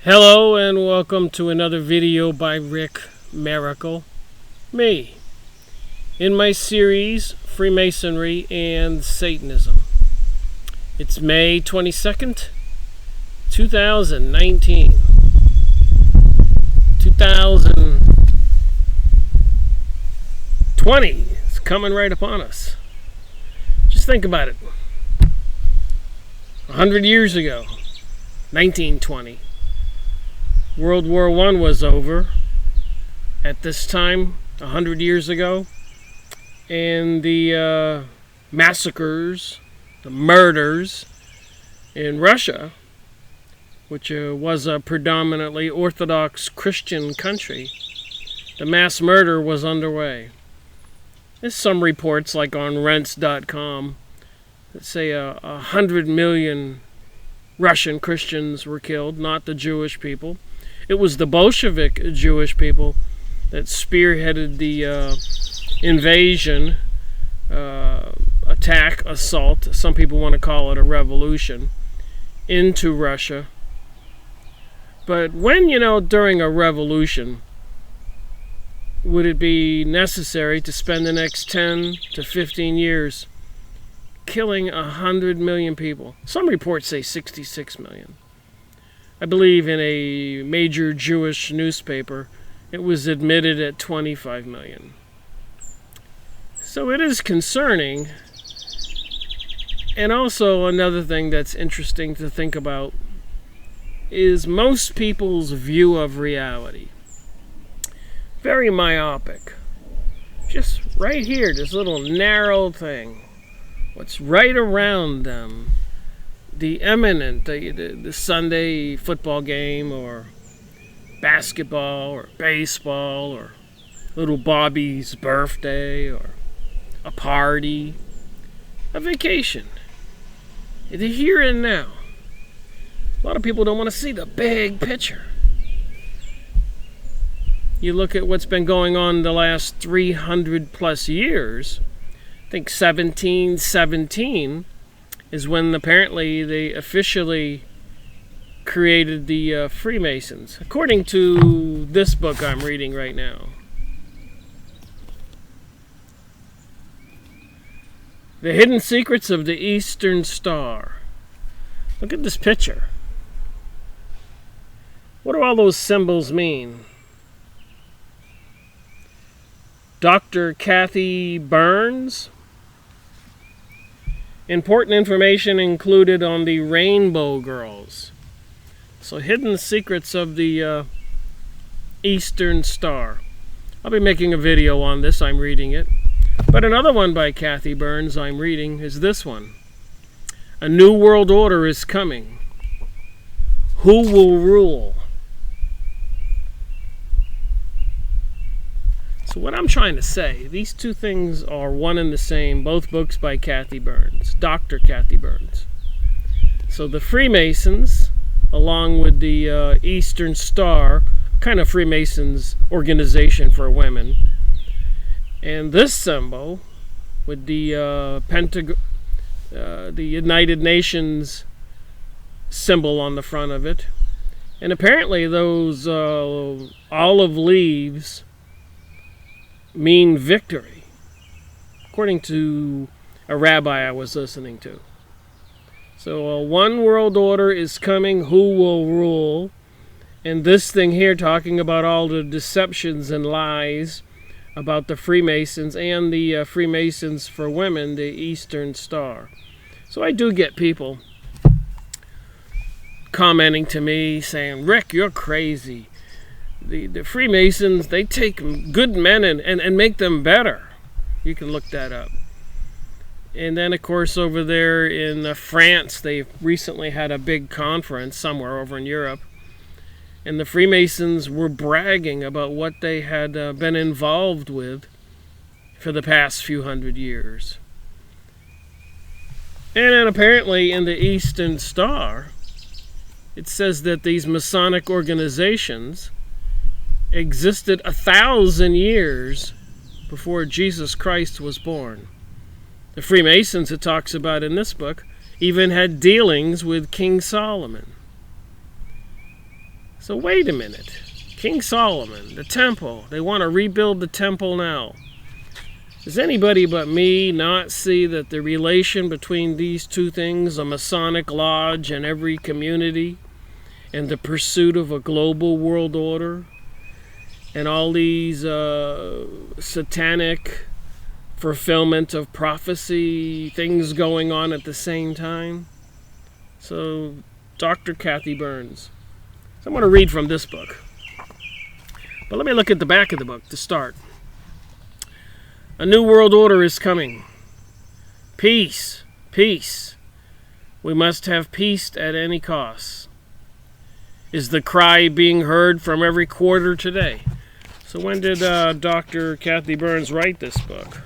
Hello and welcome to another video by Rick Miracle, me, in my series Freemasonry and Satanism. It's May 22nd, 2019. 2020 is coming right upon us. Just think about it. 100 years ago, 1920. World War I was over at this time, 100 years ago, and the massacres, the murders in Russia, which was a predominantly Orthodox Christian country, the mass murder was underway. There's some reports, like on rents.com, that say 100 million Russian Christians were killed, not the Jewish people. It was the Bolshevik Jewish people that spearheaded the invasion, attack, assault, some people want to call it a revolution, into Russia. But when, during a revolution, would it be necessary to spend the next 10 to 15 years killing 100 million people? Some reports say 66 million. I believe in a major Jewish newspaper, it was admitted at 25 million. So it is concerning. And also another thing that's interesting to think about is most people's view of reality. Very myopic. Just right here, this little narrow thing. What's right around them. The imminent, the Sunday football game, or basketball, or baseball, or little Bobby's birthday, or a party, a vacation, the here and now. A lot of people don't want to see the big picture. You look at what's been going on the last 300 plus years. I think 1717 is when apparently they officially created the Freemasons, according to this book I'm reading right now. The Hidden Secrets of the Eastern Star. Look at this picture. What do all those symbols mean? Dr. Cathy Burns. Important information included on the Rainbow Girls. So, Hidden Secrets of the Eastern Star. I'll be making a video on this. I'm reading it. But another one by Cathy Burns I'm reading is this one. A New World Order is coming. Who will rule? So what I'm trying to say, these two things are one and the same, both books by Cathy Burns, Dr. Cathy Burns. So the Freemasons, along with the Eastern Star, kind of Freemasons organization for women, and this symbol with the the United Nations symbol on the front of it, and apparently those olive leaves mean victory, according to a rabbi I was listening to. So a one world order is coming. Who will rule? And this thing here talking about all the deceptions and lies about the Freemasons and the Freemasons for women, the Eastern Star. So I do get people commenting to me saying, Rick, you're crazy. The Freemasons, they take good men and make them better. You can look that up. And then, of course, over there in France, they recently had a big conference somewhere over in Europe. And the Freemasons were bragging about what they had been involved with for the past few hundred years. And then apparently in the Eastern Star, it says that these Masonic organizations existed 1,000 years before Jesus Christ was born. The Freemasons, it talks about in this book, even had dealings with King Solomon. So wait a minute. King Solomon, the temple, they want to rebuild the temple now. Does anybody but me not see that the relation between these two things, a Masonic lodge in every community, and the pursuit of a global world order, and all these satanic fulfillment of prophecy things going on at the same time? So, Dr. Cathy Burns. So I'm going to read from this book. But let me look at the back of the book to start. A new world order is coming. Peace, peace. We must have peace at any cost. Is the cry being heard from every quarter today? So when did Dr. Cathy Burns write this book?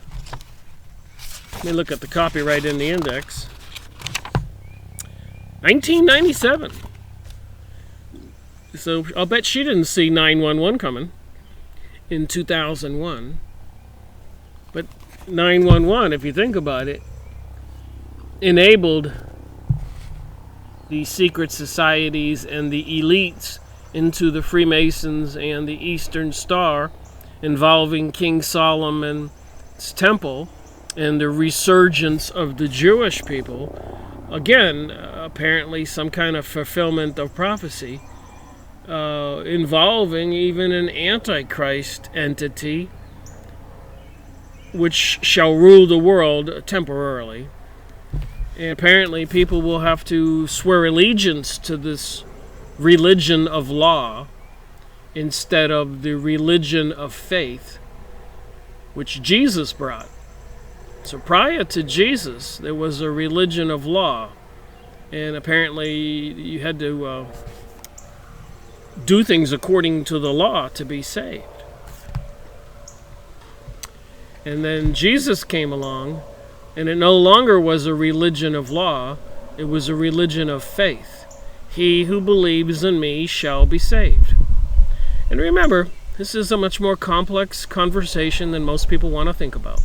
Let me look at the copyright in the index. 1997. So I'll bet she didn't see 911 coming in 2001. But 911, if you think about it, enabled the secret societies and the elites into the Freemasons and the Eastern Star, involving King Solomon's temple and the resurgence of the Jewish people. Again, apparently some kind of fulfillment of prophecy, involving even an Antichrist entity which shall rule the world temporarily. And apparently people will have to swear allegiance to this religion of law instead of the religion of faith, which Jesus brought. So prior to Jesus, there was a religion of law, and apparently you had to do things according to the law to be saved. And then Jesus came along, and it no longer was a religion of law, it was a religion of faith. He who believes in me shall be saved. And remember, this is a much more complex conversation than most people want to think about.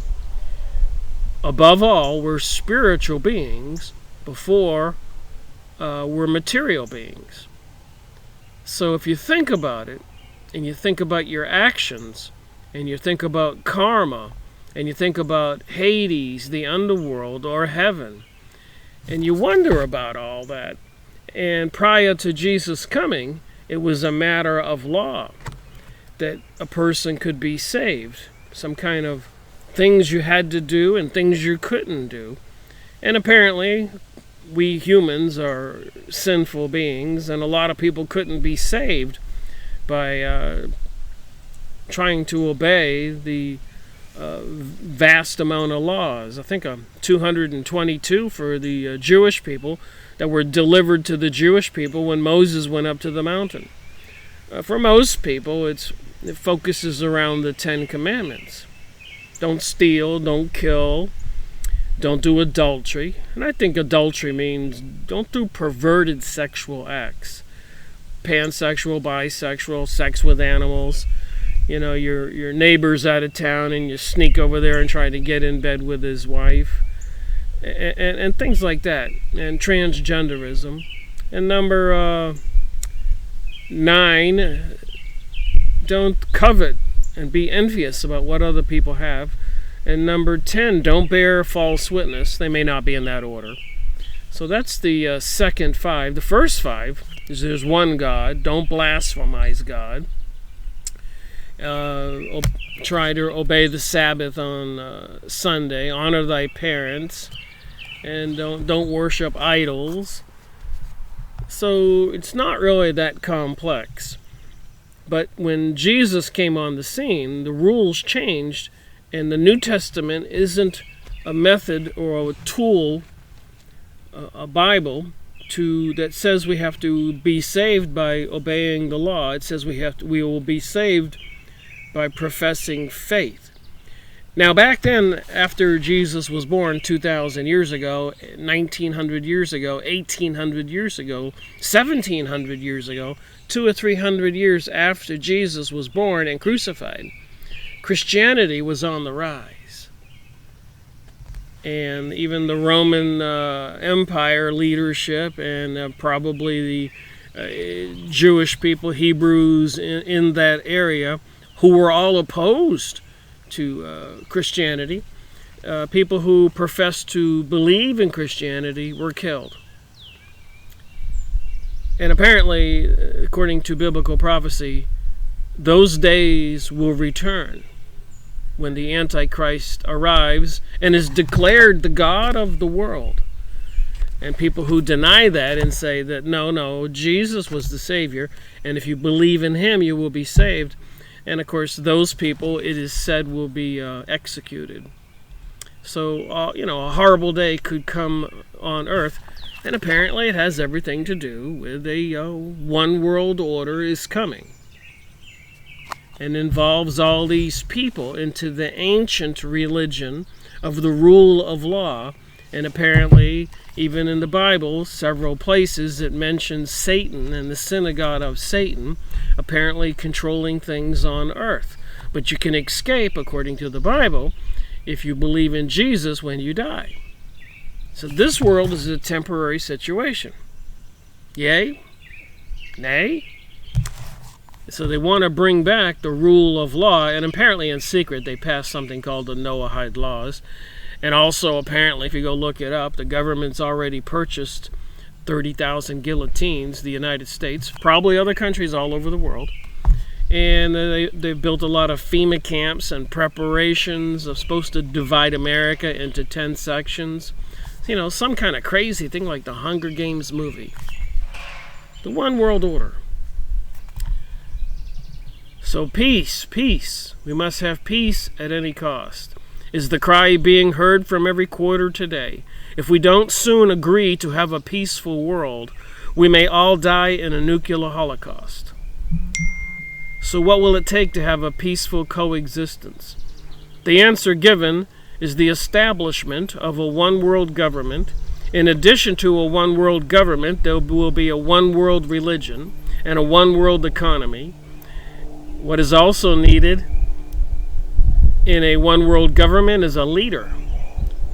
Above all, we're spiritual beings before we're material beings. So if you think about it, and you think about your actions, and you think about karma, and you think about Hades, the underworld, or heaven, and you wonder about all that, and prior to Jesus coming, it was a matter of law that a person could be saved. Some kind of things you had to do and things you couldn't do. And apparently, we humans are sinful beings, and a lot of people couldn't be saved by trying to obey the vast amount of laws. I think 222 for the Jewish people that were delivered to the Jewish people when Moses went up to the mountain. For most people, it focuses around the 10 Commandments. Don't steal, don't kill, don't do adultery. And I think adultery means don't do perverted sexual acts. Pansexual, bisexual, sex with animals. You know, your neighbor's out of town and you sneak over there and try to get in bed with his wife. And things like that. And transgenderism. And number 9, don't covet and be envious about what other people have. And number 10, don't bear false witness. They may not be in that order. So that's the second 5. The first 5 is there's one God. Don't blasphemize God. Try to obey the Sabbath on Sunday. Honor thy parents. And don't worship idols. So it's not really that complex. But when Jesus came on the scene, the rules changed, and the New Testament isn't a method or a tool, a Bible, that says we have to be saved by obeying the law. It says we will be saved by professing faith. Now back then, after Jesus was born 2,000 years ago, 1,900 years ago, 1,800 years ago, 1,700 years ago, 200 or 300 years after Jesus was born and crucified, Christianity was on the rise. And even the Roman Empire leadership and probably Jewish people, Hebrews in that area, who were all opposed to Christianity. People who professed to believe in Christianity were killed. And apparently, according to biblical prophecy, those days will return when the Antichrist arrives and is declared the God of the world. And people who deny that and say that, no, Jesus was the Savior, and if you believe in him, you will be saved. And of course, those people, it is said, will be executed. So, a horrible day could come on earth. And apparently it has everything to do with a one world order is coming. And involves all these people into the ancient religion of the rule of law. And apparently, even in the Bible, several places it mentions Satan and the synagogue of Satan, apparently controlling things on earth. But you can escape, according to the Bible, if you believe in Jesus when you die. So this world is a temporary situation. Yay? Nay? So they want to bring back the rule of law, and apparently in secret they passed something called the Noahide laws. And also apparently, if you go look it up, the government's already purchased 30,000 guillotines, the United States, probably other countries all over the world. And they've built a lot of FEMA camps and preparations of supposed to divide America into 10 sections. Some kind of crazy thing like the Hunger Games movie. The one world order. So peace. We must have peace at any cost. Is the cry being heard from every quarter today? If we don't soon agree to have a peaceful world, we may all die in a nuclear holocaust. So what will it take to have a peaceful coexistence? The answer given is the establishment of a one-world government. In addition to a one-world government, there will be a one-world religion and a one-world economy. What is also needed in a one-world government is a leader.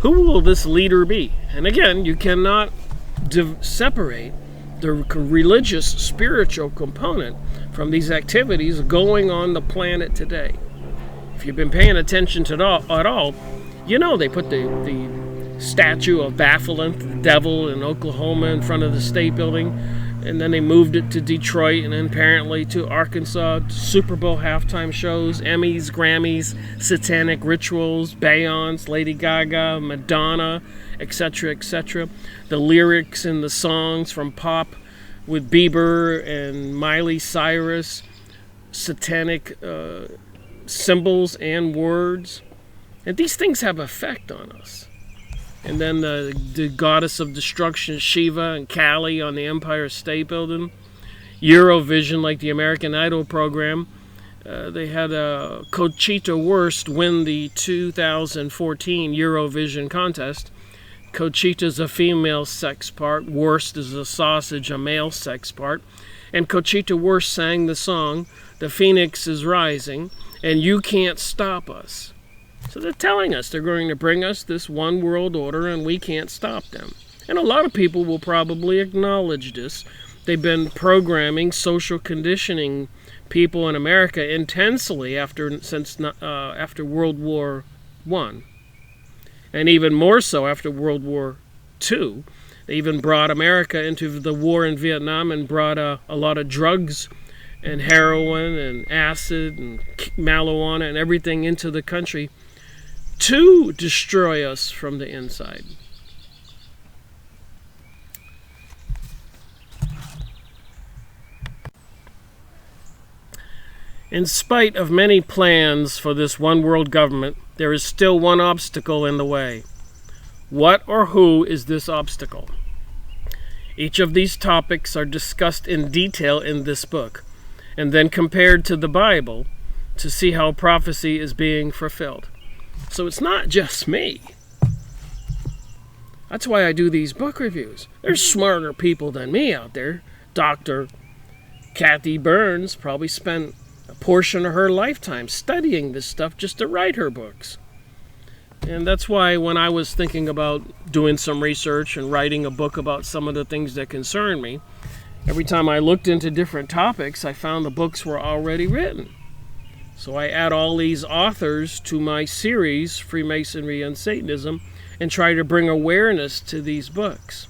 Who will this leader be? And again, you cannot separate the religious, spiritual component from these activities going on the planet today. If you've been paying attention to it at all, they put the statue of Baphomet, the devil, in Oklahoma in front of the State Building, and then they moved it to Detroit, and then apparently to Arkansas. Super Bowl halftime shows, Emmys, Grammys, satanic rituals, Beyonce, Lady Gaga, Madonna, etc., etc. The lyrics in the songs from pop with Bieber and Miley Cyrus, satanic symbols and words. And these things have effect on us. And then the goddess of destruction, Shiva, and Kali on the Empire State Building. Eurovision, like the American Idol program. They had Conchita Wurst win the 2014 Eurovision contest. Conchita's a female sex part. Wurst is a sausage, a male sex part. And Conchita Wurst sang the song, "The Phoenix is Rising," and "You Can't Stop Us." So they're telling us they're going to bring us this one world order and we can't stop them. And a lot of people will probably acknowledge this. They've been programming, social conditioning people in America intensely after World War I. And even more so after World War II. They even brought America into the war in Vietnam and brought a lot of drugs and heroin and acid and marijuana and everything into the country to destroy us from the inside. In spite of many plans for this one world government, there is still one obstacle in the way. What or who is this obstacle? Each of these topics are discussed in detail in this book, and then compared to the Bible to see how prophecy is being fulfilled. So it's not just me. That's why I do these book reviews. There's smarter people than me out there. Dr. Cathy Burns probably spent a portion of her lifetime studying this stuff just to write her books. And that's why when I was thinking about doing some research and writing a book about some of the things that concern me, every time I looked into different topics, I found the books were already written. So I add all these authors to my series, Freemasonry and Satanism, and try to bring awareness to these books.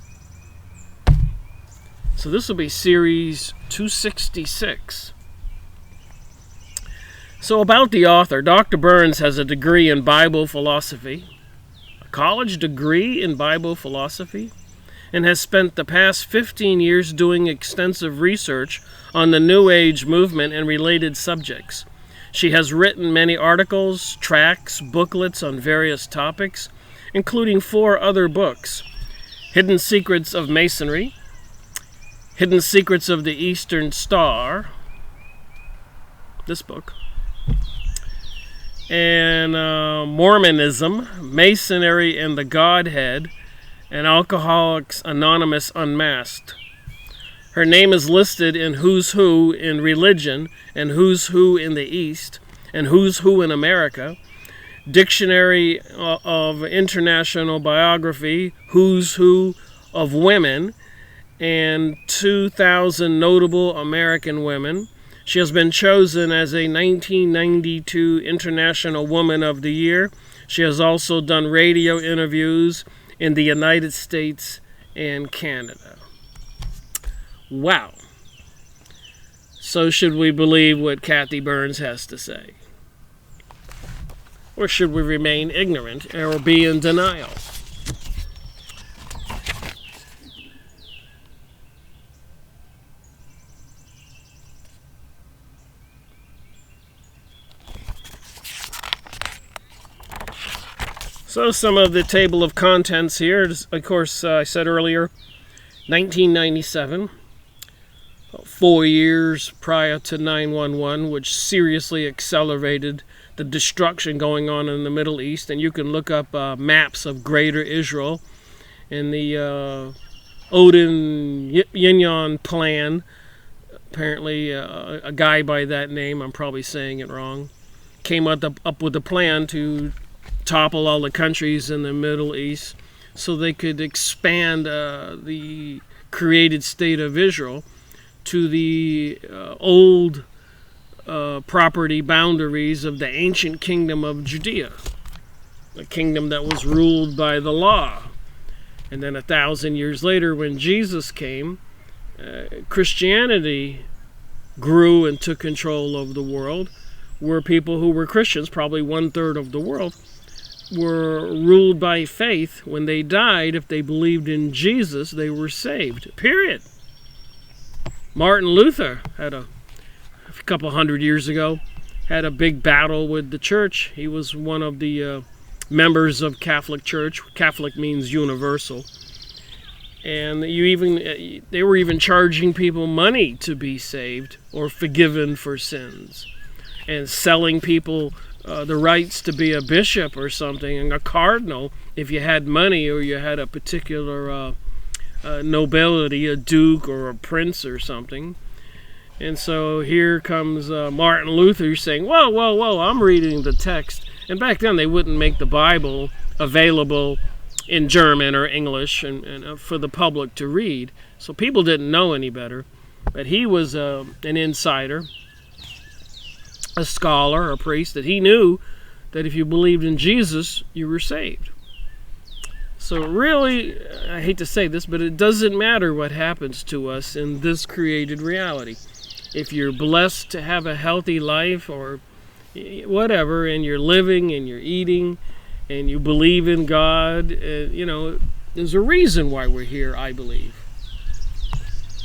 So this will be series 266. So about the author, Dr. Burns has a degree in Bible philosophy, a college degree in Bible philosophy, and has spent the past 15 years doing extensive research on the New Age movement and related subjects. She has written many articles, tracts, booklets on various topics, including 4 other books: Hidden Secrets of Masonry, Hidden Secrets of the Eastern Star, this book, and Mormonism, Masonry and the Godhead, and Alcoholics Anonymous Unmasked. Her name is listed in Who's Who in Religion, and Who's Who in the East, and Who's Who in America, Dictionary of International Biography, Who's Who of Women, and 2,000 Notable American Women. She has been chosen as a 1992 International Woman of the Year. She has also done radio interviews in the United States and Canada. Wow. So should we believe what Cathy Burns has to say? Or should we remain ignorant or be in denial? So some of the table of contents here, of course, I said earlier, 1997, 4 years prior to 9/11, which seriously accelerated the destruction going on in the Middle East. And you can look up maps of Greater Israel and the Odin-Yinyon plan. Apparently, a guy by that name, I'm probably saying it wrong, came up with a plan to topple all the countries in the Middle East so they could expand the created state of Israel to the old property boundaries of the ancient kingdom of Judea, a kingdom that was ruled by the law. And then 1,000 years later, when Jesus came, Christianity grew and took control of the world, where people who were Christians, probably 1/3 of the world, were ruled by faith. When they died, if they believed in Jesus, they were saved. Period. Martin Luther had a couple hundred years ago, had a big battle with the church. He was one of the members of Catholic Church. Catholic means universal. And they were even charging people money to be saved or forgiven for sins, and selling people the rights to be a bishop or something, and a cardinal if you had money or you had a particular nobility, a duke or a prince or something. And so here comes Martin Luther saying, whoa, I'm reading the text. And back then they wouldn't make the Bible available in German or English and for the public to read. So people didn't know any better. But he was an insider, a scholar, a priest, that he knew that if you believed in Jesus, you were saved. So really, I hate to say this, but it doesn't matter what happens to us in this created reality. If you're blessed to have a healthy life or whatever, and you're living and you're eating and you believe in God, there's a reason why we're here, I believe.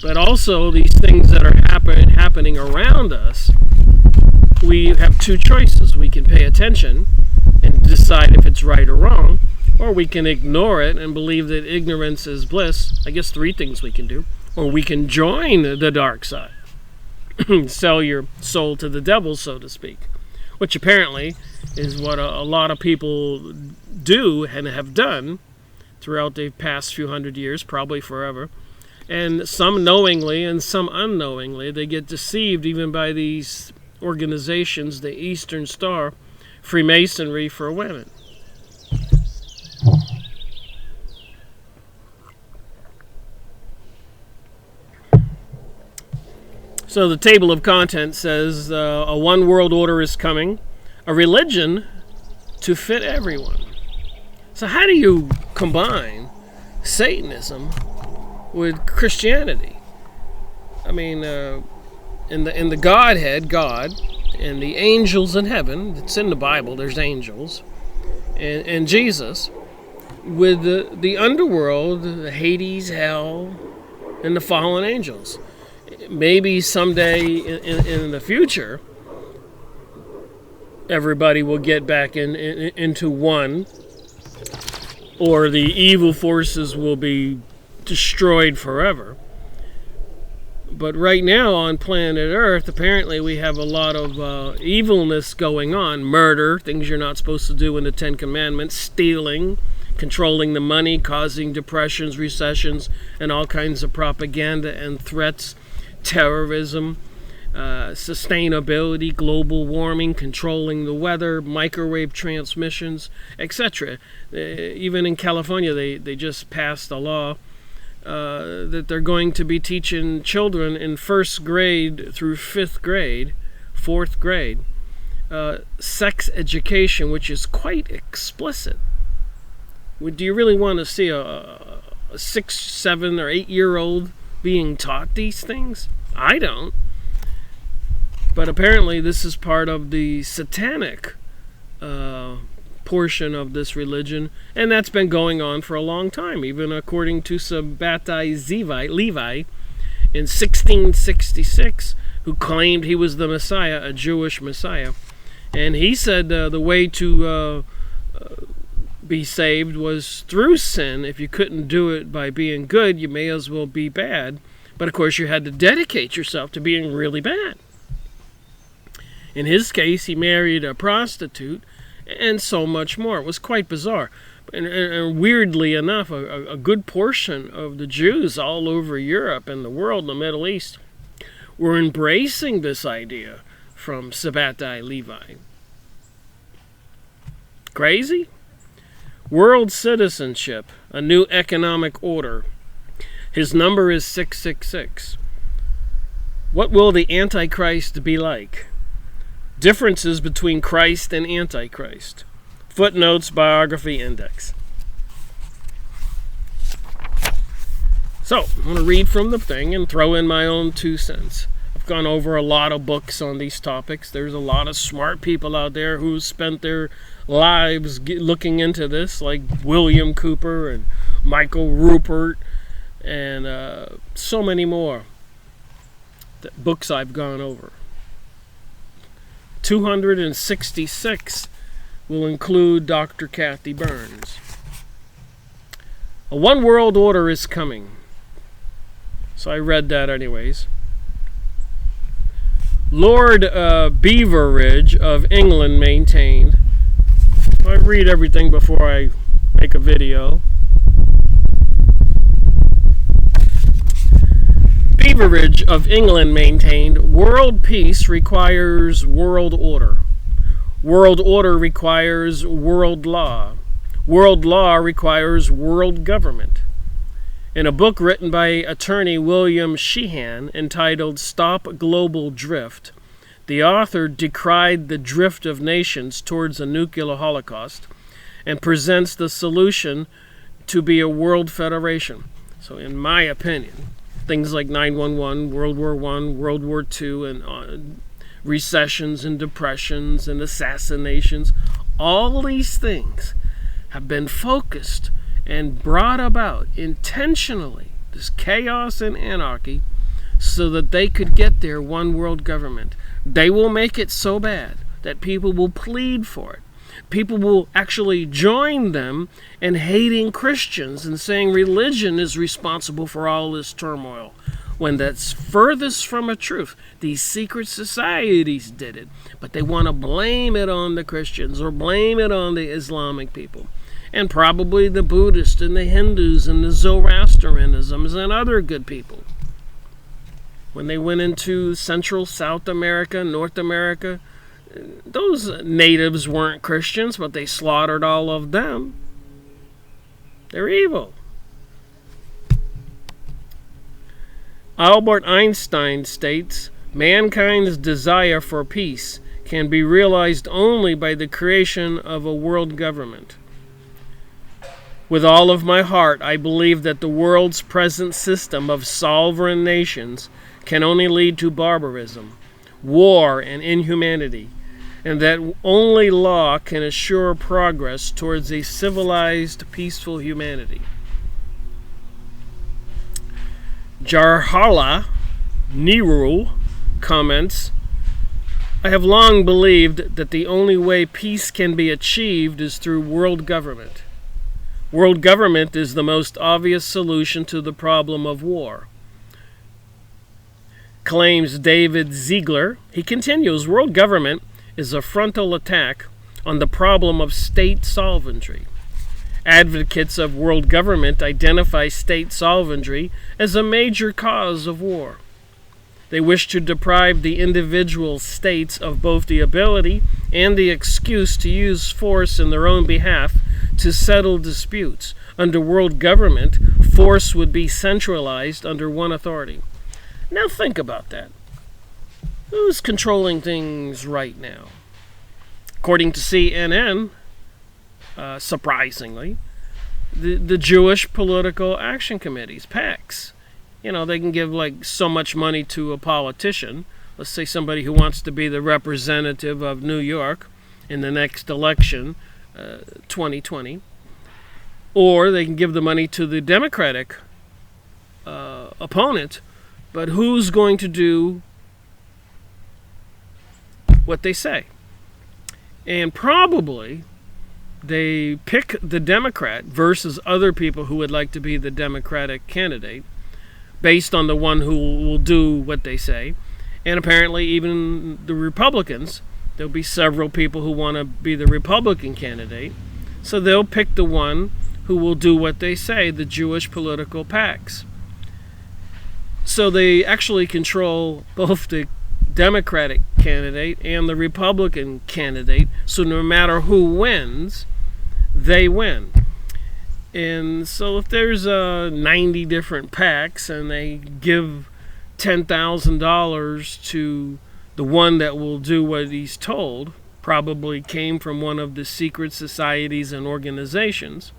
But also these things that are happening around us, we have 2 choices. We can pay attention and decide if it's right or wrong, or we can ignore it and believe that ignorance is bliss. I guess 3 things we can do. Or we can join the dark side. Sell your soul to the devil, so to speak. Which apparently is what a lot of people do and have done throughout the past few hundred years, probably forever. And some knowingly and some unknowingly, they get deceived even by these organizations, the Eastern Star, Freemasonry for Women. So the table of contents says a one world order is coming, a religion to fit everyone. So how do you combine Satanism with Christianity? I mean, in the Godhead, God, and the angels in heaven, it's in the Bible, there's angels, and Jesus, with the underworld, the Hades, hell, and the fallen angels. Maybe someday in the future, everybody will get back into one, or the evil forces will be destroyed forever. But right now on planet Earth, apparently we have a lot of evilness going on. Murder, things you're not supposed to do in the Ten Commandments, stealing, controlling the money, causing depressions, recessions, and all kinds of propaganda and threats, terrorism, sustainability, global warming, controlling the weather, microwave transmissions, etc. Even in California, they just passed a law that they're going to be teaching children in first grade through fourth grade, sex education, which is quite explicit. Do you really want to see a 6, 7, or 8-year-old being taught these things? I don't. But apparently this is part of the satanic portion of this religion, and that's been going on for a long time, even according to Sabbatai Levi in 1666, who claimed he was the Messiah, a Jewish Messiah. And he said the way to be saved was through sin. If you couldn't do it by being good, you may as well be bad. But of course you had to dedicate yourself to being really bad. In his case, he married a prostitute, and so much more. It was quite bizarre. And weirdly enough, a good portion of the Jews all over Europe and the world, the Middle East, were embracing this idea from Sabbatai Levi. Crazy? World citizenship, a new economic order. His number is 666. What will the Antichrist be like? Differences between Christ and Antichrist. Footnotes, biography, index. So, I'm going to read from the thing and throw in my own 2 cents. I've gone over a lot of books on these topics. There's a lot of smart people out there who spent their lives looking into this, like William Cooper and Michael Rupert and so many more books I've gone over. 266 will include Dr. Cathy Burns. A one world order is coming. So I read that anyways. Lord Beveridge of England maintained. I read everything before I make a video. Beveridge of England maintained, world peace requires world order. World order requires world law. World law requires world government. In a book written by attorney William Sheehan entitled Stop Global Drift, the author decried the drift of nations towards a nuclear holocaust and presents the solution to be a world federation. So in my opinion, things like 9/11, World War I, World War II, and recessions and depressions and assassinations, all these things have been focused and brought about intentionally, this chaos and anarchy, so that they could get their one world government. They will make it so bad that people will plead for it. People will actually join them in hating Christians and saying religion is responsible for all this turmoil, when that's furthest from a truth. These secret societies did it, but they want to blame it on the Christians or blame it on the Islamic people, and probably the Buddhists and the Hindus and the Zoroastrianisms and other good people. When they went into Central, South America, North America, those natives weren't Christians, but they slaughtered all of them. They're evil. Albert Einstein states, Mankind's desire for peace can be realized only by the creation of a world government. With all of my heart, I believe that the world's present system of sovereign nations can only lead to barbarism, war, and inhumanity, and that only law can assure progress towards a civilized, peaceful humanity. Jawaharlal Nehru comments, I have long believed that the only way peace can be achieved is through world government. World government is the most obvious solution to the problem of war. Claims David Ziegler. He continues, world government is a frontal attack on the problem of state sovereignty. Advocates of world government identify state sovereignty as a major cause of war. They wish to deprive the individual states of both the ability and the excuse to use force in their own behalf to settle disputes. Under world government, force would be centralized under one authority. Now think about that. Who's controlling things right now? According to CNN, surprisingly, the Jewish Political Action Committees, PACs. You know, they can give like so much money to a politician. Let's say somebody who wants to be the representative of New York in the next election, 2020. Or they can give the money to the Democratic opponent. But who's going to do what they say? And probably they pick the Democrat versus other people who would like to be the Democratic candidate based on the one who will do what they say. And apparently even the Republicans, there'll be several people who want to be the Republican candidate. So they'll pick the one who will do what they say, the Jewish political PACs. So they actually control both the Democratic candidate and the Republican candidate. So no matter who wins, they win. And so if there's 90 different PACs and they give $10,000 to the one that will do what he's told, probably came from one of the secret societies and organizations,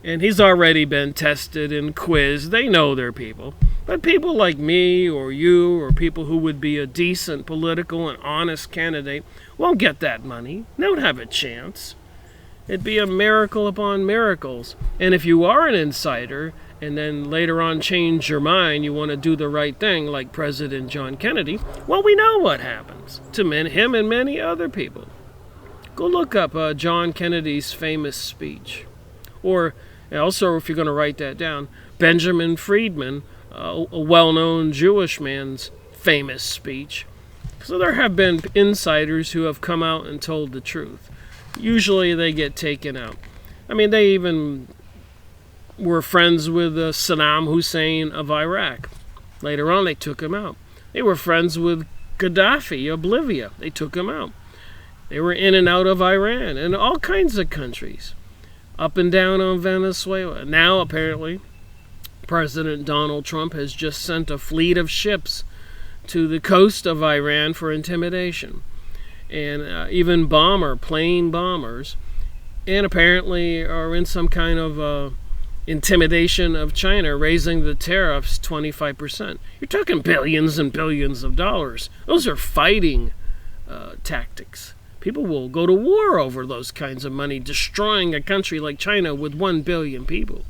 and he's already been tested and quizzed, they know they're people. But people like me or you or people who would be a decent political and honest candidate won't get that money. They don't have a chance. It'd be a miracle upon miracles. And if you are an insider and then later on change your mind, you want to do the right thing like President John Kennedy, well, we know what happens to him and many other people. Go look up John Kennedy's famous speech. Or also, if you're going to write that down, Benjamin Friedman, a well-known Jewish man's famous speech. So there have been insiders who have come out and told the truth. Usually they get taken out. I mean, they even were friends with Saddam Hussein of Iraq. Later on, they took him out. They were friends with Gaddafi of Libya. They took him out. They were in and out of Iran and all kinds of countries. Up and down on Venezuela. Now, apparently, President Donald Trump has just sent a fleet of ships to the coast of Iran for intimidation. And even plane bombers, and apparently are in some kind of intimidation of China, raising the tariffs 25%. You're talking billions and billions of dollars. Those are fighting tactics. People will go to war over those kinds of money, destroying a country like China with 1 billion people.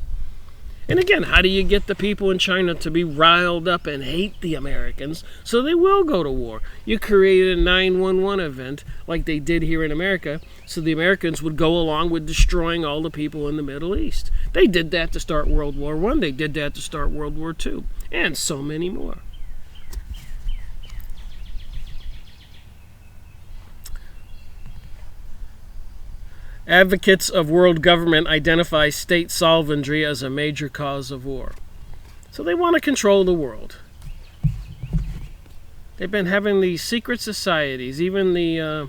And again, how do you get the people in China to be riled up and hate the Americans so they will go to war? You created a 9/11 event like they did here in America so the Americans would go along with destroying all the people in the Middle East. They did that to start World War I. They did that to start World War II. And so many more. Advocates of world government identify state sovereignty as a major cause of war. So they want to control the world. They've been having these secret societies, even the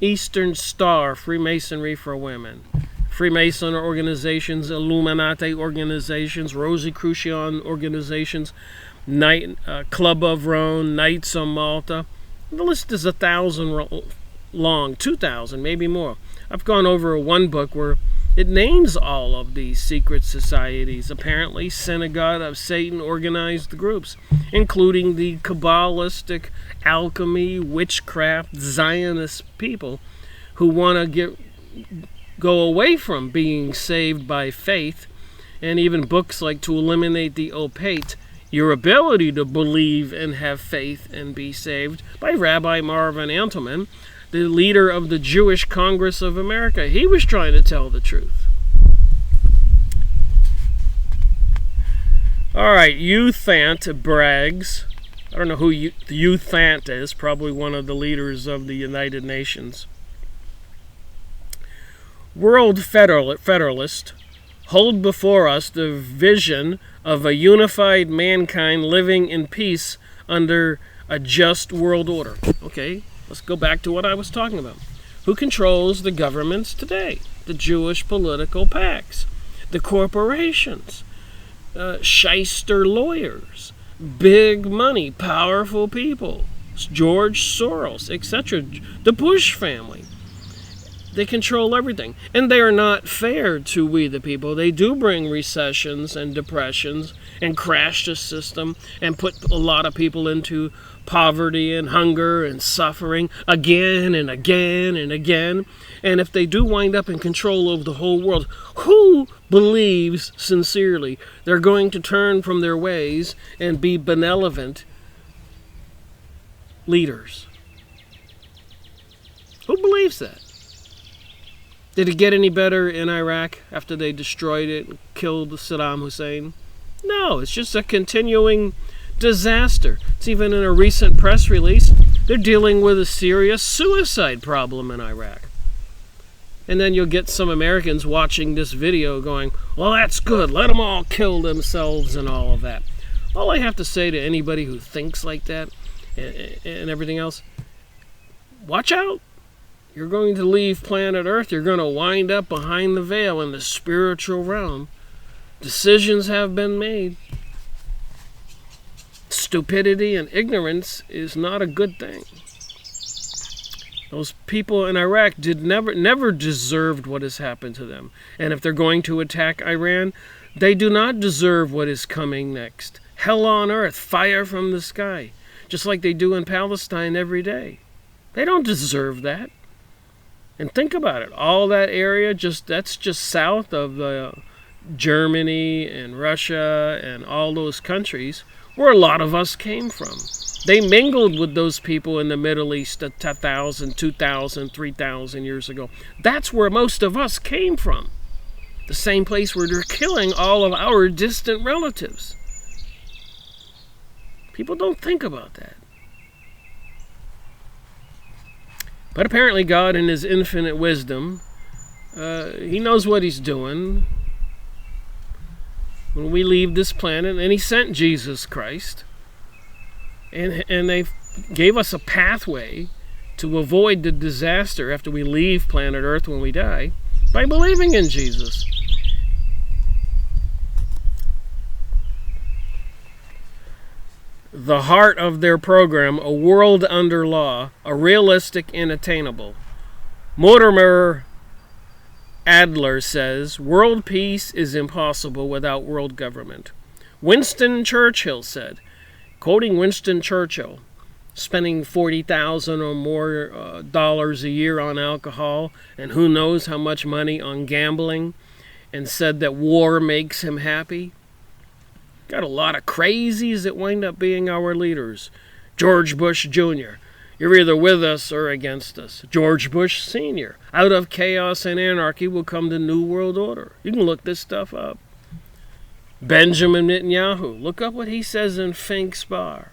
Eastern Star, Freemasonry for Women, Freemason organizations, Illuminati organizations, Rosicrucian organizations. Club of Rome, Knights of Malta. The list is 1,000 long, 2,000, maybe more. I've gone over one book where it names all of these secret societies. Apparently, Synagogue of Satan organized groups, including the Kabbalistic, alchemy, witchcraft, Zionist people who want to go away from being saved by faith, and even books like To Eliminate the Opaque, Your Ability to Believe and Have Faith and Be Saved, by Rabbi Marvin Antelman, the leader of the Jewish Congress of America. He was trying to tell the truth. All right, Euthant brags. I don't know who Euthant is, probably one of the leaders of the United Nations. World Federalist, hold before us the vision of a unified mankind living in peace under a just world order. Okay, let's go back to what I was talking about. Who controls the governments today? The Jewish political pacts, the corporations, shyster lawyers, big money, powerful people, George Soros, etc., the Bush family. They control everything. And they are not fair to we the people. They do bring recessions and depressions and crash the system and put a lot of people into poverty and hunger and suffering again and again and again. And if they do wind up in control of the whole world, who believes sincerely they're going to turn from their ways and be benevolent leaders? Who believes that? Did it get any better in Iraq after they destroyed it and killed Saddam Hussein? No, it's just a continuing disaster. It's even in a recent press release, they're dealing with a serious suicide problem in Iraq. And then you'll get some Americans watching this video going, well, that's good, let them all kill themselves and all of that. All I have to say to anybody who thinks like that and everything else, watch out. You're going to leave planet Earth. You're going to wind up behind the veil in the spiritual realm. Decisions have been made. Stupidity and ignorance is not a good thing. Those people in Iraq never deserved what has happened to them. And if they're going to attack Iran, they do not deserve what is coming next. Hell on earth, fire from the sky, just like they do in Palestine every day. They don't deserve that. And think about it, all that area, that's just south of Germany and Russia and all those countries where a lot of us came from. They mingled with those people in the Middle East 1,000, 2,000, 3,000 years ago. That's where most of us came from. The same place where they're killing all of our distant relatives. People don't think about that. But apparently God, in his infinite wisdom, he knows what he's doing when we leave this planet. And he sent Jesus Christ. And they gave us a pathway to avoid the disaster after we leave planet Earth when we die by believing in Jesus. The heart of their program, A World Under Law, a realistic and attainable. Mortimer Adler says, world peace is impossible without world government. Winston Churchill said, quoting Winston Churchill, spending $40,000 or more dollars a year on alcohol and who knows how much money on gambling, and said that war makes him happy. Got a lot of crazies that wind up being our leaders. George Bush Jr., you're either with us or against us. George Bush Sr., out of chaos and anarchy will come the New World Order. You can look this stuff up. Benjamin Netanyahu, look up what he says in Fink's Bar.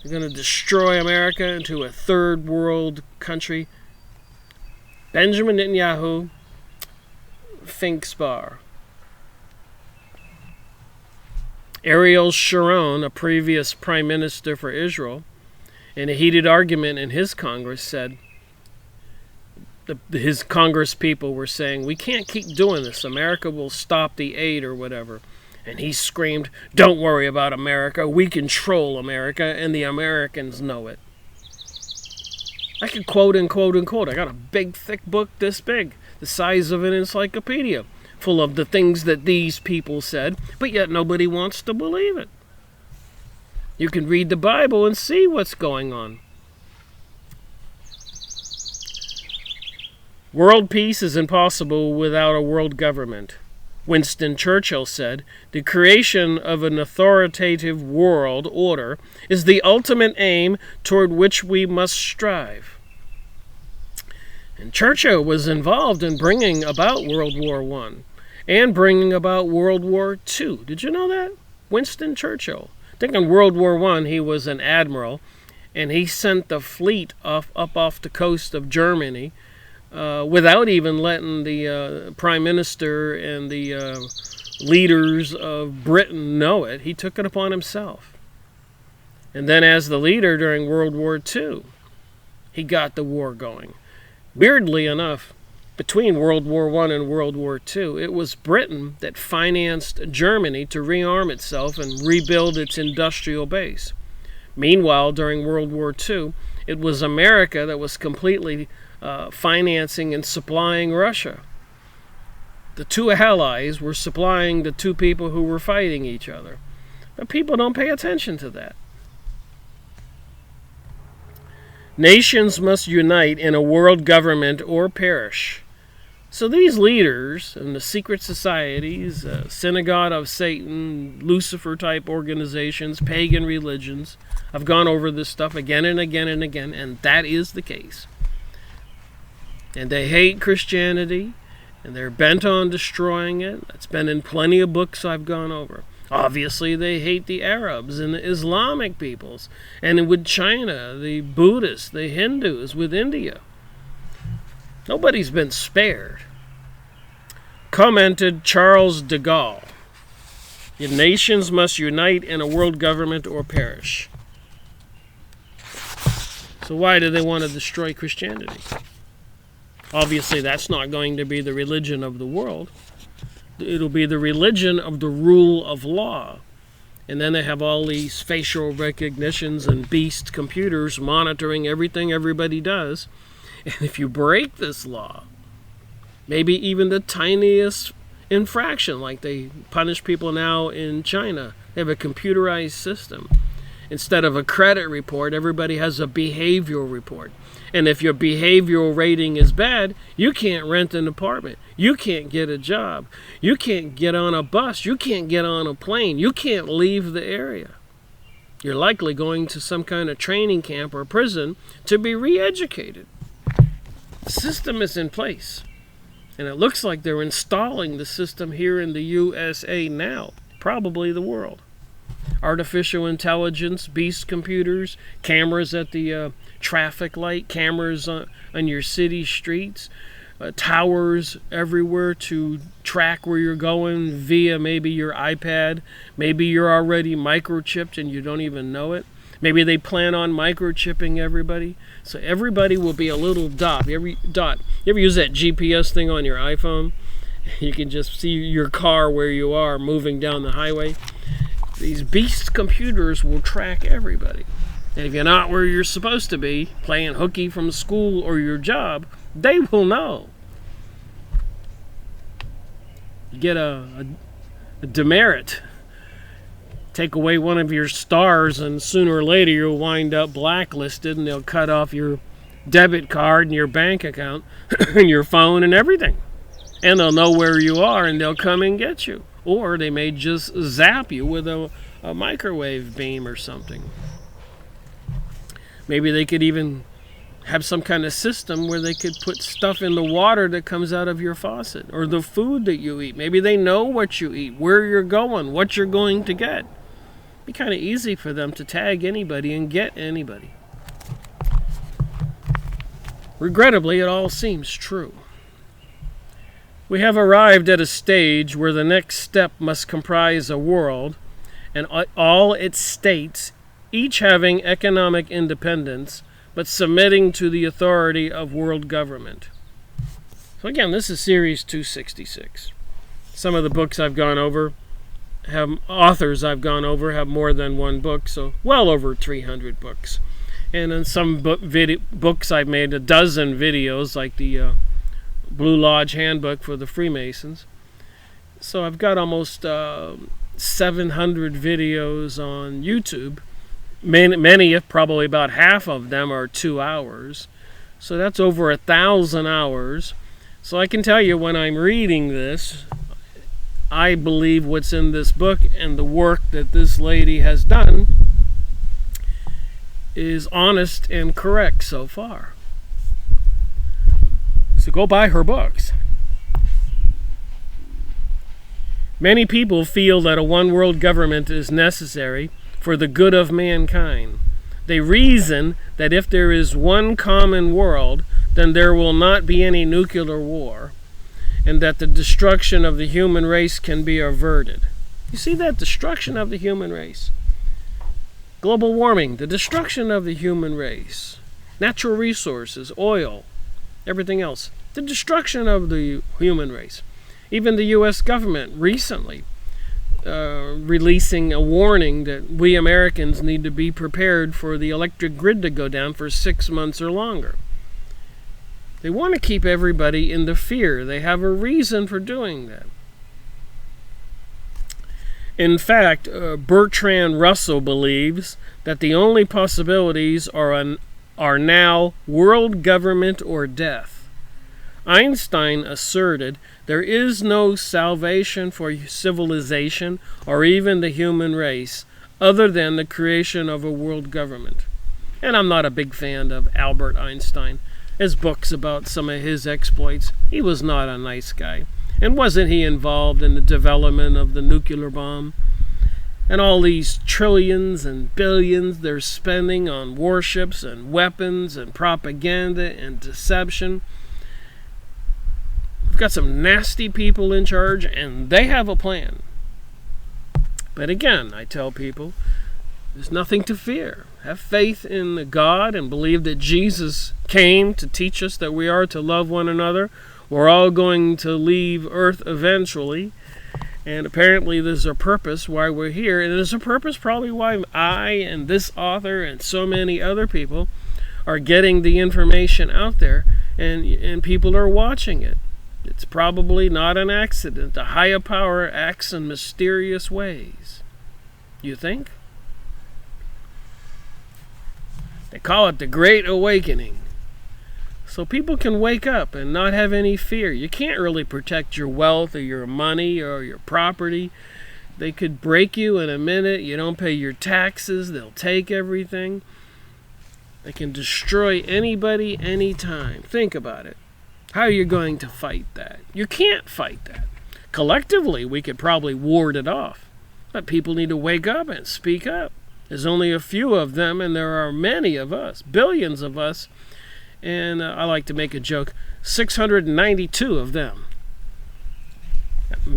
They're going to destroy America into a third world country. Benjamin Netanyahu, Fink's Bar. Ariel Sharon, a previous prime minister for Israel, in a heated argument in his Congress said, his Congress people were saying, we can't keep doing this. America will stop the aid or whatever. And he screamed, "Don't worry about America. We control America, and the Americans know it." I could quote and quote and quote. I got a big, thick book this big, the size of an encyclopedia, full of the things that these people said, but yet nobody wants to believe it. You can read the Bible and see what's going on. World peace is impossible without a world government. Winston Churchill said, "The creation of an authoritative world order is the ultimate aim toward which we must strive." And Churchill was involved in bringing about World War I and bringing about World War II. Did you know that? Winston Churchill. I think in World War I he was an admiral, and he sent the fleet up off the coast of Germany without even letting the Prime Minister and the leaders of Britain know it. He took it upon himself. And then as the leader during World War II, he got the war going. Weirdly enough, between World War I and World War II, it was Britain that financed Germany to rearm itself and rebuild its industrial base. Meanwhile, during World War II, it was America that was completely financing and supplying Russia. The two allies were supplying the two people who were fighting each other. But people don't pay attention to that. Nations must unite in a world government or perish. So these leaders in the secret societies, Synagogue of Satan, Lucifer-type organizations, pagan religions, I've gone over this stuff again and again and again, and that is the case. And they hate Christianity, and they're bent on destroying it. It's been in plenty of books I've gone over. Obviously, they hate the Arabs and the Islamic peoples, and with China, the Buddhists, the Hindus, with India. Nobody's been spared. Commented Charles de Gaulle, "The nations must unite in a world government or perish." So why do they want to destroy Christianity? Obviously, that's not going to be the religion of the world. It'll be the religion of the rule of law. And then they have all these facial recognitions and beast computers monitoring everything everybody does. And if you break this law, maybe even the tiniest infraction, like they punish people now in China, they have a computerized system. Instead of a credit report, everybody has a behavioral report. And if your behavioral rating is bad, you can't rent an apartment. You can't get a job. You can't get on a bus. You can't get on a plane. You can't leave the area. You're likely going to some kind of training camp or prison to be re-educated. The system is in place. And it looks like they're installing the system here in the USA now. Probably the world. Artificial intelligence, beast computers, cameras at the traffic light, cameras on your city streets, towers everywhere to track where you're going via maybe your iPad. Maybe you're already microchipped and you don't even know it. Maybe they plan on microchipping everybody. So everybody will be a little dot. You ever use that GPS thing on your iPhone? You can just see your car where you are moving down the highway. These beast computers will track everybody. And if you're not where you're supposed to be, playing hooky from school or your job, they will know. You get a demerit. Take away one of your stars, and sooner or later you'll wind up blacklisted, and they'll cut off your debit card and your bank account and your phone and everything. And they'll know where you are, and they'll come and get you. Or they may just zap you with a microwave beam or something. Maybe they could even have some kind of system where they could put stuff in the water that comes out of your faucet, or the food that you eat. Maybe they know what you eat, where you're going, what you're going to get. It'd be kind of easy for them to tag anybody and get anybody. Regrettably, it all seems true. We have arrived at a stage where the next step must comprise a world, and all its states, each having economic independence, but submitting to the authority of world government. So again, this is Series 266. Some of the books I've gone over, authors I've gone over have more than one book, so well over 300 books. And in some books I've made a dozen videos, like the Blue Lodge Handbook for the Freemasons. So I've got almost 700 videos on YouTube. Many, probably about half of them, are 2 hours. So that's over 1,000 hours. So I can tell you, when I'm reading this, I believe what's in this book and the work that this lady has done is honest and correct so far. So go buy her books. Many people feel that a one-world government is necessary for the good of mankind. They reason that if there is one common world, then there will not be any nuclear war, and that the destruction of the human race can be averted. You see that? Destruction of the human race. Global warming, the destruction of the human race. Natural resources, oil, everything else. The destruction of the human race. Even the U.S. government recently releasing a warning that we Americans need to be prepared for the electric grid to go down for 6 months or longer. They want to keep everybody in the fear. They have a reason for doing that. In fact, Bertrand Russell believes that the only possibilities are now world government or death. Einstein asserted there is no salvation for civilization or even the human race other than the creation of a world government. And I'm not a big fan of Albert Einstein. His books about some of his exploits. He was not a nice guy. And wasn't he involved in the development of the nuclear bomb? And all these trillions and billions they're spending on warships and weapons and propaganda and deception. We've got some nasty people in charge, and they have a plan. But again, I tell people, there's nothing to fear. Have faith in God and believe that Jesus came to teach us that we are to love one another. We're all going to leave Earth eventually. And apparently there's a purpose why we're here. And there's a purpose probably why I and this author and so many other people are getting the information out there. And people are watching it. It's probably not an accident. The higher power acts in mysterious ways. You think? They call it the Great Awakening. So people can wake up and not have any fear. You can't really protect your wealth or your money or your property. They could break you in a minute. You don't pay your taxes. They'll take everything. They can destroy anybody anytime. Think about it. How are you going to fight that? You can't fight that. Collectively, we could probably ward it off. But people need to wake up and speak up. There's only a few of them, and there are many of us, billions of us. And I like to make a joke, 692 of them.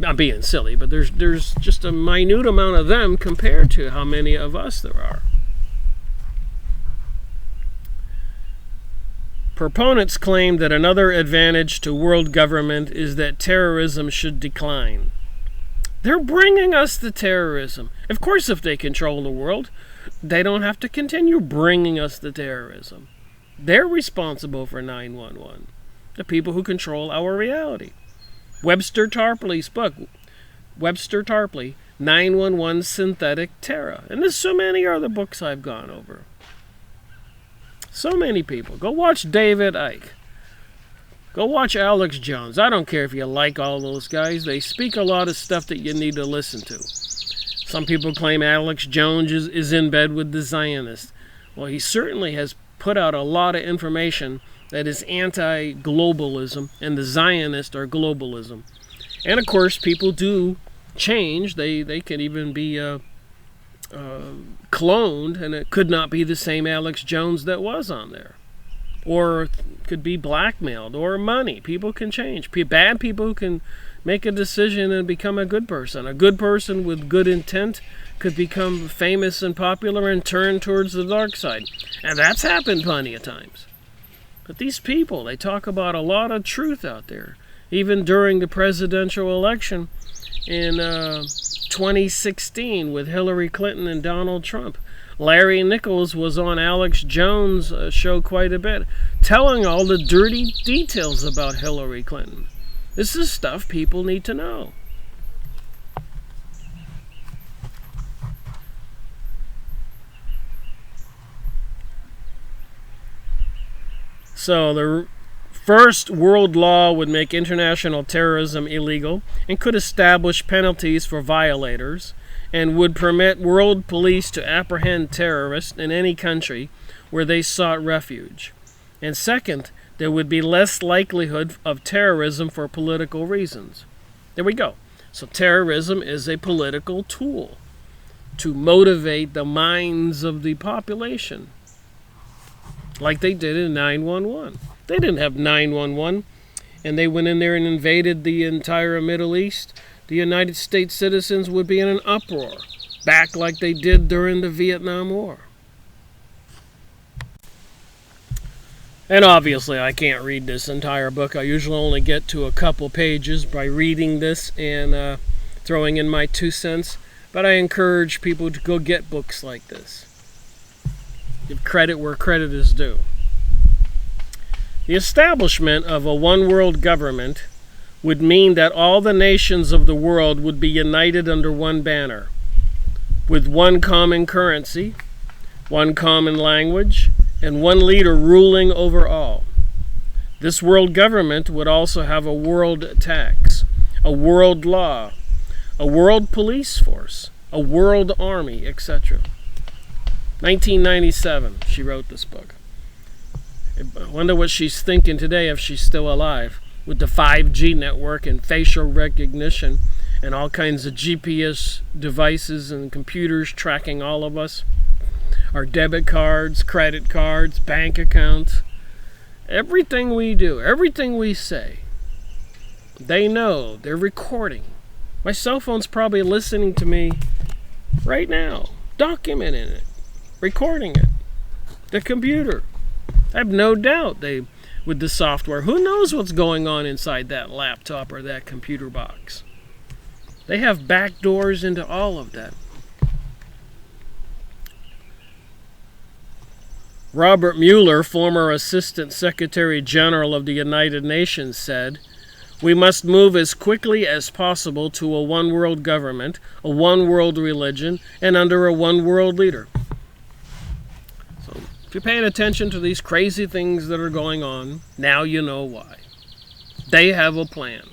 I'm being silly, but there's just a minute amount of them compared to how many of us there are. Proponents claim that another advantage to world government is that terrorism should decline. They're bringing us the terrorism. Of course, if they control the world, they don't have to continue bringing us the terrorism. They're responsible for 9/11, the people who control our reality. Webster Tarpley's book, Webster Tarpley, 9/11 Synthetic Terror. And there's so many other books I've gone over. So many people. Go watch David Icke. Go watch Alex Jones. I don't care if you like all those guys. They speak a lot of stuff that you need to listen to. Some people claim Alex Jones is in bed with the Zionists. Well, he certainly has put out a lot of information that is anti-globalism, and the Zionists are globalism. And of course, people do change. They can even be cloned, and it could not be the same Alex Jones that was on there. Or could be blackmailed, or money. People can change. Bad people can make a decision and become a good person. A good person with good intent could become famous and popular and turn towards the dark side. And that's happened plenty of times. But these people, they talk about a lot of truth out there. Even during the presidential election in 2016 with Hillary Clinton and Donald Trump. Larry Nichols was on Alex Jones' show quite a bit, telling all the dirty details about Hillary Clinton. This is stuff people need to know. So the first world law would make international terrorism illegal and could establish penalties for violators, and would permit world police to apprehend terrorists in any country where they sought refuge. And second, there would be less likelihood of terrorism for political reasons. There we go. So terrorism is a political tool to motivate the minds of the population, like they did in 9/11. They didn't have 9/11, and they went in there and invaded the entire Middle East. The United States citizens would be in an uproar, back like they did during the Vietnam War. And obviously I can't read this entire book. I usually only get to a couple pages by reading this and throwing in my 2 cents. But I encourage people to go get books like this. Give credit where credit is due. The establishment of a one-world government would mean that all the nations of the world would be united under one banner, with one common currency, one common language, and one leader ruling over all. This world government would also have a world tax, a world law, a world police force, a world army, etc. 1997, she wrote this book. I wonder what she's thinking today if she's still alive, with the 5G network and facial recognition and all kinds of GPS devices and computers tracking all of us. Our debit cards, credit cards, bank accounts, everything we do, everything we say. They know, they're recording. My cell phone's probably listening to me right now, documenting it, recording it. The computer. I have no doubt with the software, who knows what's going on inside that laptop or that computer box. They have back doors into all of that. Robert Mueller, former Assistant Secretary General of the United Nations, said, "We must move as quickly as possible to a one-world government, a one-world religion, and under a one-world leader." So, if you're paying attention to these crazy things that are going on, now you know why. They have a plan,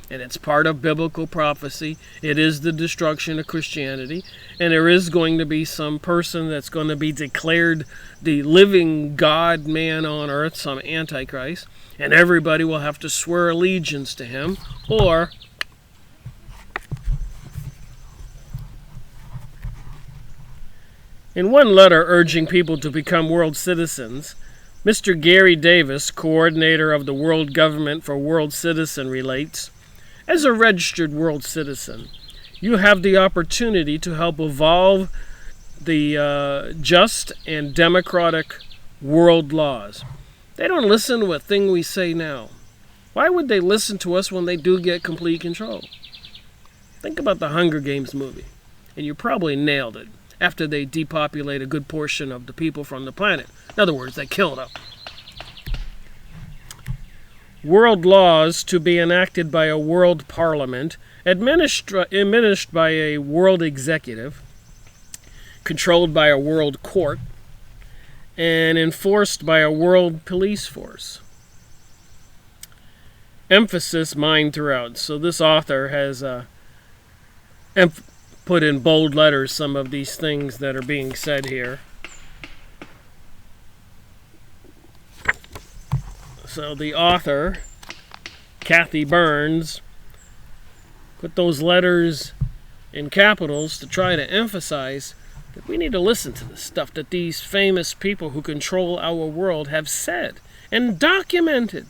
and it's part of biblical prophecy. It is the destruction of Christianity, and there is going to be some person that's going to be declared the living God man on earth, some Antichrist, and everybody will have to swear allegiance to him, or in one letter urging people to become world citizens, Mr. Gary Davis, coordinator of the World Government for World Citizen, relates, "As a registered world citizen, you have the opportunity to help evolve the just and democratic world laws." They don't listen to what thing we say now. Why would they listen to us when they do get complete control? Think about the Hunger Games movie, and you probably nailed it after they depopulate a good portion of the people from the planet. In other words, they killed them. World laws to be enacted by a world parliament, administered by a world executive, controlled by a world court, and enforced by a world police force. Emphasis mine throughout. So this author has put in bold letters some of these things that are being said here. So the author, Cathy Burns, put those letters in capitals to try to emphasize that we need to listen to the stuff that these famous people who control our world have said and documented.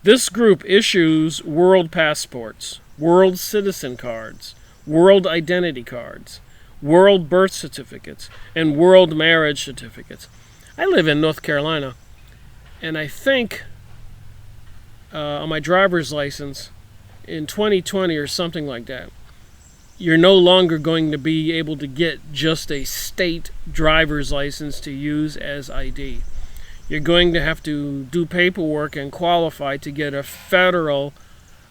This group issues world passports, world citizen cards, world identity cards, world birth certificates, and world marriage certificates. I live in North Carolina, and I think on my driver's license, in 2020 or something like that, you're no longer going to be able to get just a state driver's license to use as ID. You're going to have to do paperwork and qualify to get a federal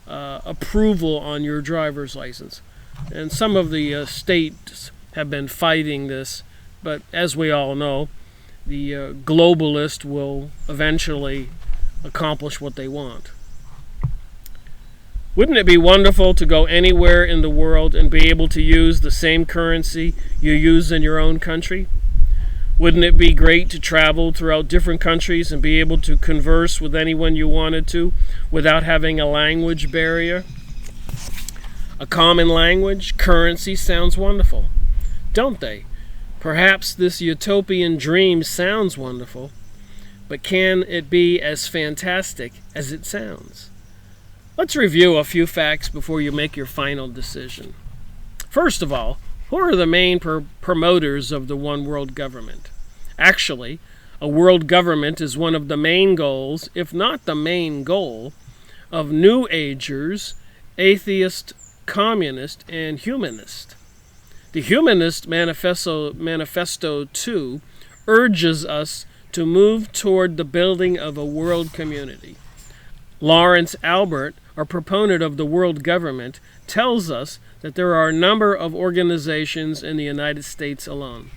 approval on your driver's license. And some of the states have been fighting this, but as we all know, the globalist will eventually accomplish what they want. Wouldn't it be wonderful to go anywhere in the world and be able to use the same currency you use in your own country? Wouldn't it be great to travel throughout different countries and be able to converse with anyone you wanted to without having a language barrier? A common language, currency sounds wonderful, don't they? Perhaps this utopian dream sounds wonderful, but can it be as fantastic as it sounds? Let's review a few facts before you make your final decision. First of all, who are the main promoters of the one world government? Actually, a world government is one of the main goals, if not the main goal, of New Agers, atheist, communist, and humanist. The Humanist Manifesto 2 urges us to move toward the building of a world community. Lawrence Albert, a proponent of the world government, tells us that there are a number of organizations in the United States alone.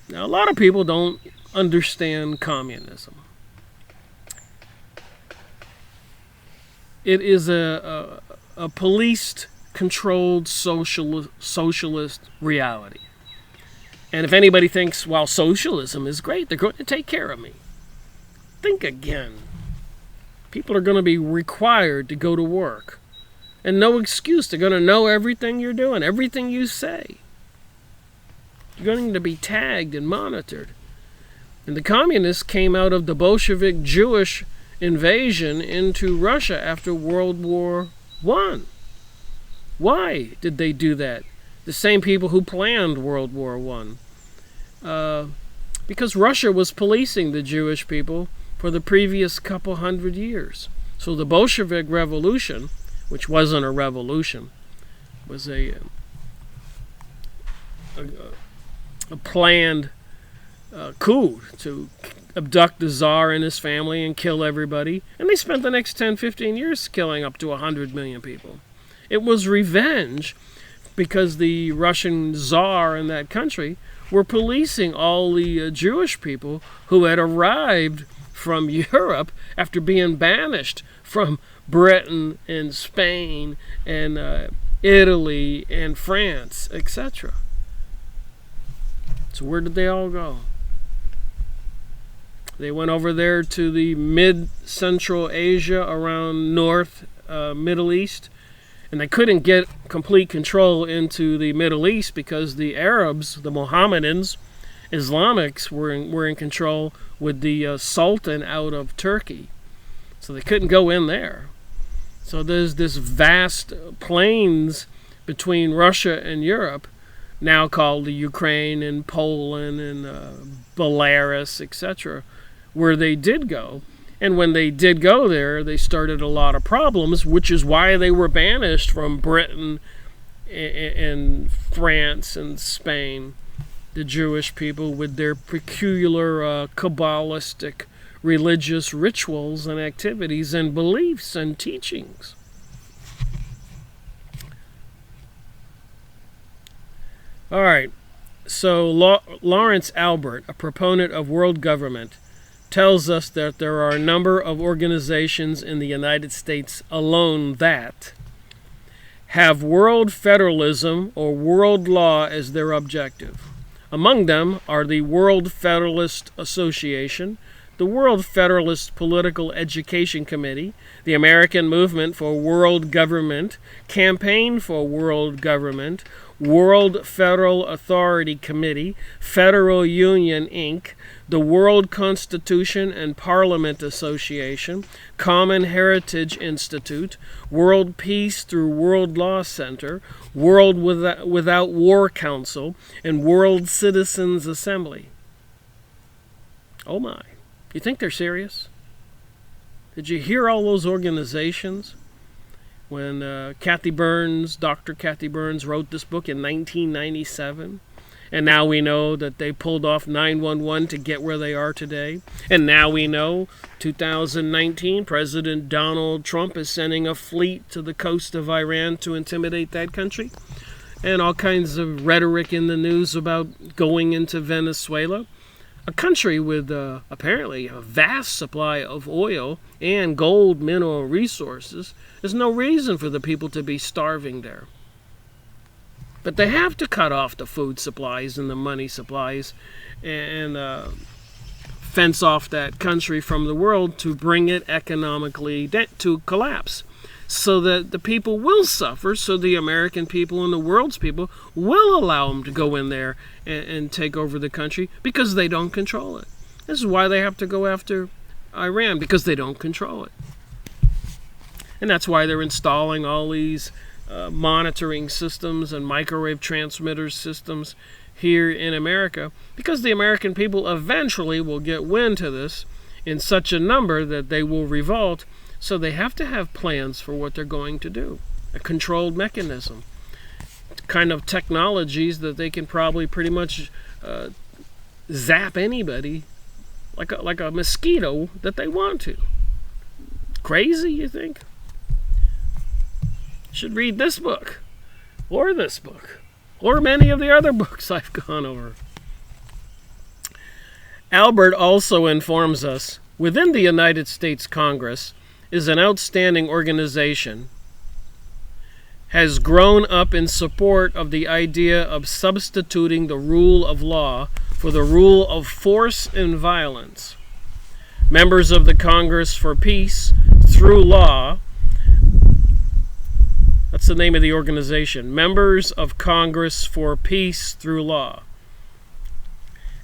Now, a lot of people don't understand communism. It is a police-controlled socialist reality. And if anybody thinks, well, socialism is great, they're going to take care of me, think again. People are going to be required to go to work. And no excuse. They're going to know everything you're doing, everything you say. You're going to be tagged and monitored. And the communists came out of the Bolshevik Jewish invasion into Russia after World War I. Why did they do that? The same people who planned World War I. Because Russia was policing the Jewish people for the previous couple hundred years. So the Bolshevik Revolution, which wasn't a revolution, was a planned coup to abduct the Tsar and his family and kill everybody. And they spent the next 10, 15 years killing up to 100 million people. It was revenge because the Russian Tsar in that country were policing all the Jewish people who had arrived from Europe after being banished from Britain and Spain and Italy and France, etc. So where did they all go? They went over there to the mid-central Asia around North Middle East, and they couldn't get complete control into the Middle East because the Arabs, the Mohammedans, Islamics were in control with the Sultan out of Turkey. So they couldn't go in there. So there's this vast plains between Russia and Europe, now called the Ukraine and Poland and Belarus, etc., where they did go. And when they did go there, they started a lot of problems, which is why they were banished from Britain and France and Spain. The Jewish people with their peculiar Kabbalistic religious rituals and activities and beliefs and teachings. All right, so Lawrence Albert, a proponent of world government, tells us that there are a number of organizations in the United States alone that have world federalism or world law as their objective. Among them are the World Federalist Association, the World Federalist Political Education Committee, the American Movement for World Government, Campaign for World Government, World Federal Authority Committee, Federal Union, Inc., the World Constitution and Parliament Association, Common Heritage Institute, World Peace through World Law Center, World Without War Council, and World Citizens Assembly. Oh my. You think they're serious? Did you hear all those organizations? when Dr. Cathy Burns wrote this book in 1997. And now we know that they pulled off 9/11 to get where they are today. And now we know 2019, President Donald Trump is sending a fleet to the coast of Iran to intimidate that country. And all kinds of rhetoric in the news about going into Venezuela, a country with apparently a vast supply of oil and gold mineral resources. There's no reason for the people to be starving there. But they have to cut off the food supplies and the money supplies and fence off that country from the world to bring it economically to collapse, so that the people will suffer, so the American people and the world's people will allow them to go in there and take over the country because they don't control it. This is why they have to go after Iran, because they don't control it. And that's why they're installing all these monitoring systems and microwave transmitter systems here in America, because the American people eventually will get wind to this in such a number that they will revolt. So they have to have plans for what they're going to do, a controlled mechanism, kind of technologies that they can probably pretty much zap anybody like a mosquito that they want to. Crazy, you think? Should read this book, or many of the other books I've gone over. Albert also informs us, within the United States Congress is an outstanding organization, has grown up in support of the idea of substituting the rule of law for the rule of force and violence. Members of the Congress for Peace Through Law, that's the name of the organization, Members of Congress for Peace Through Law.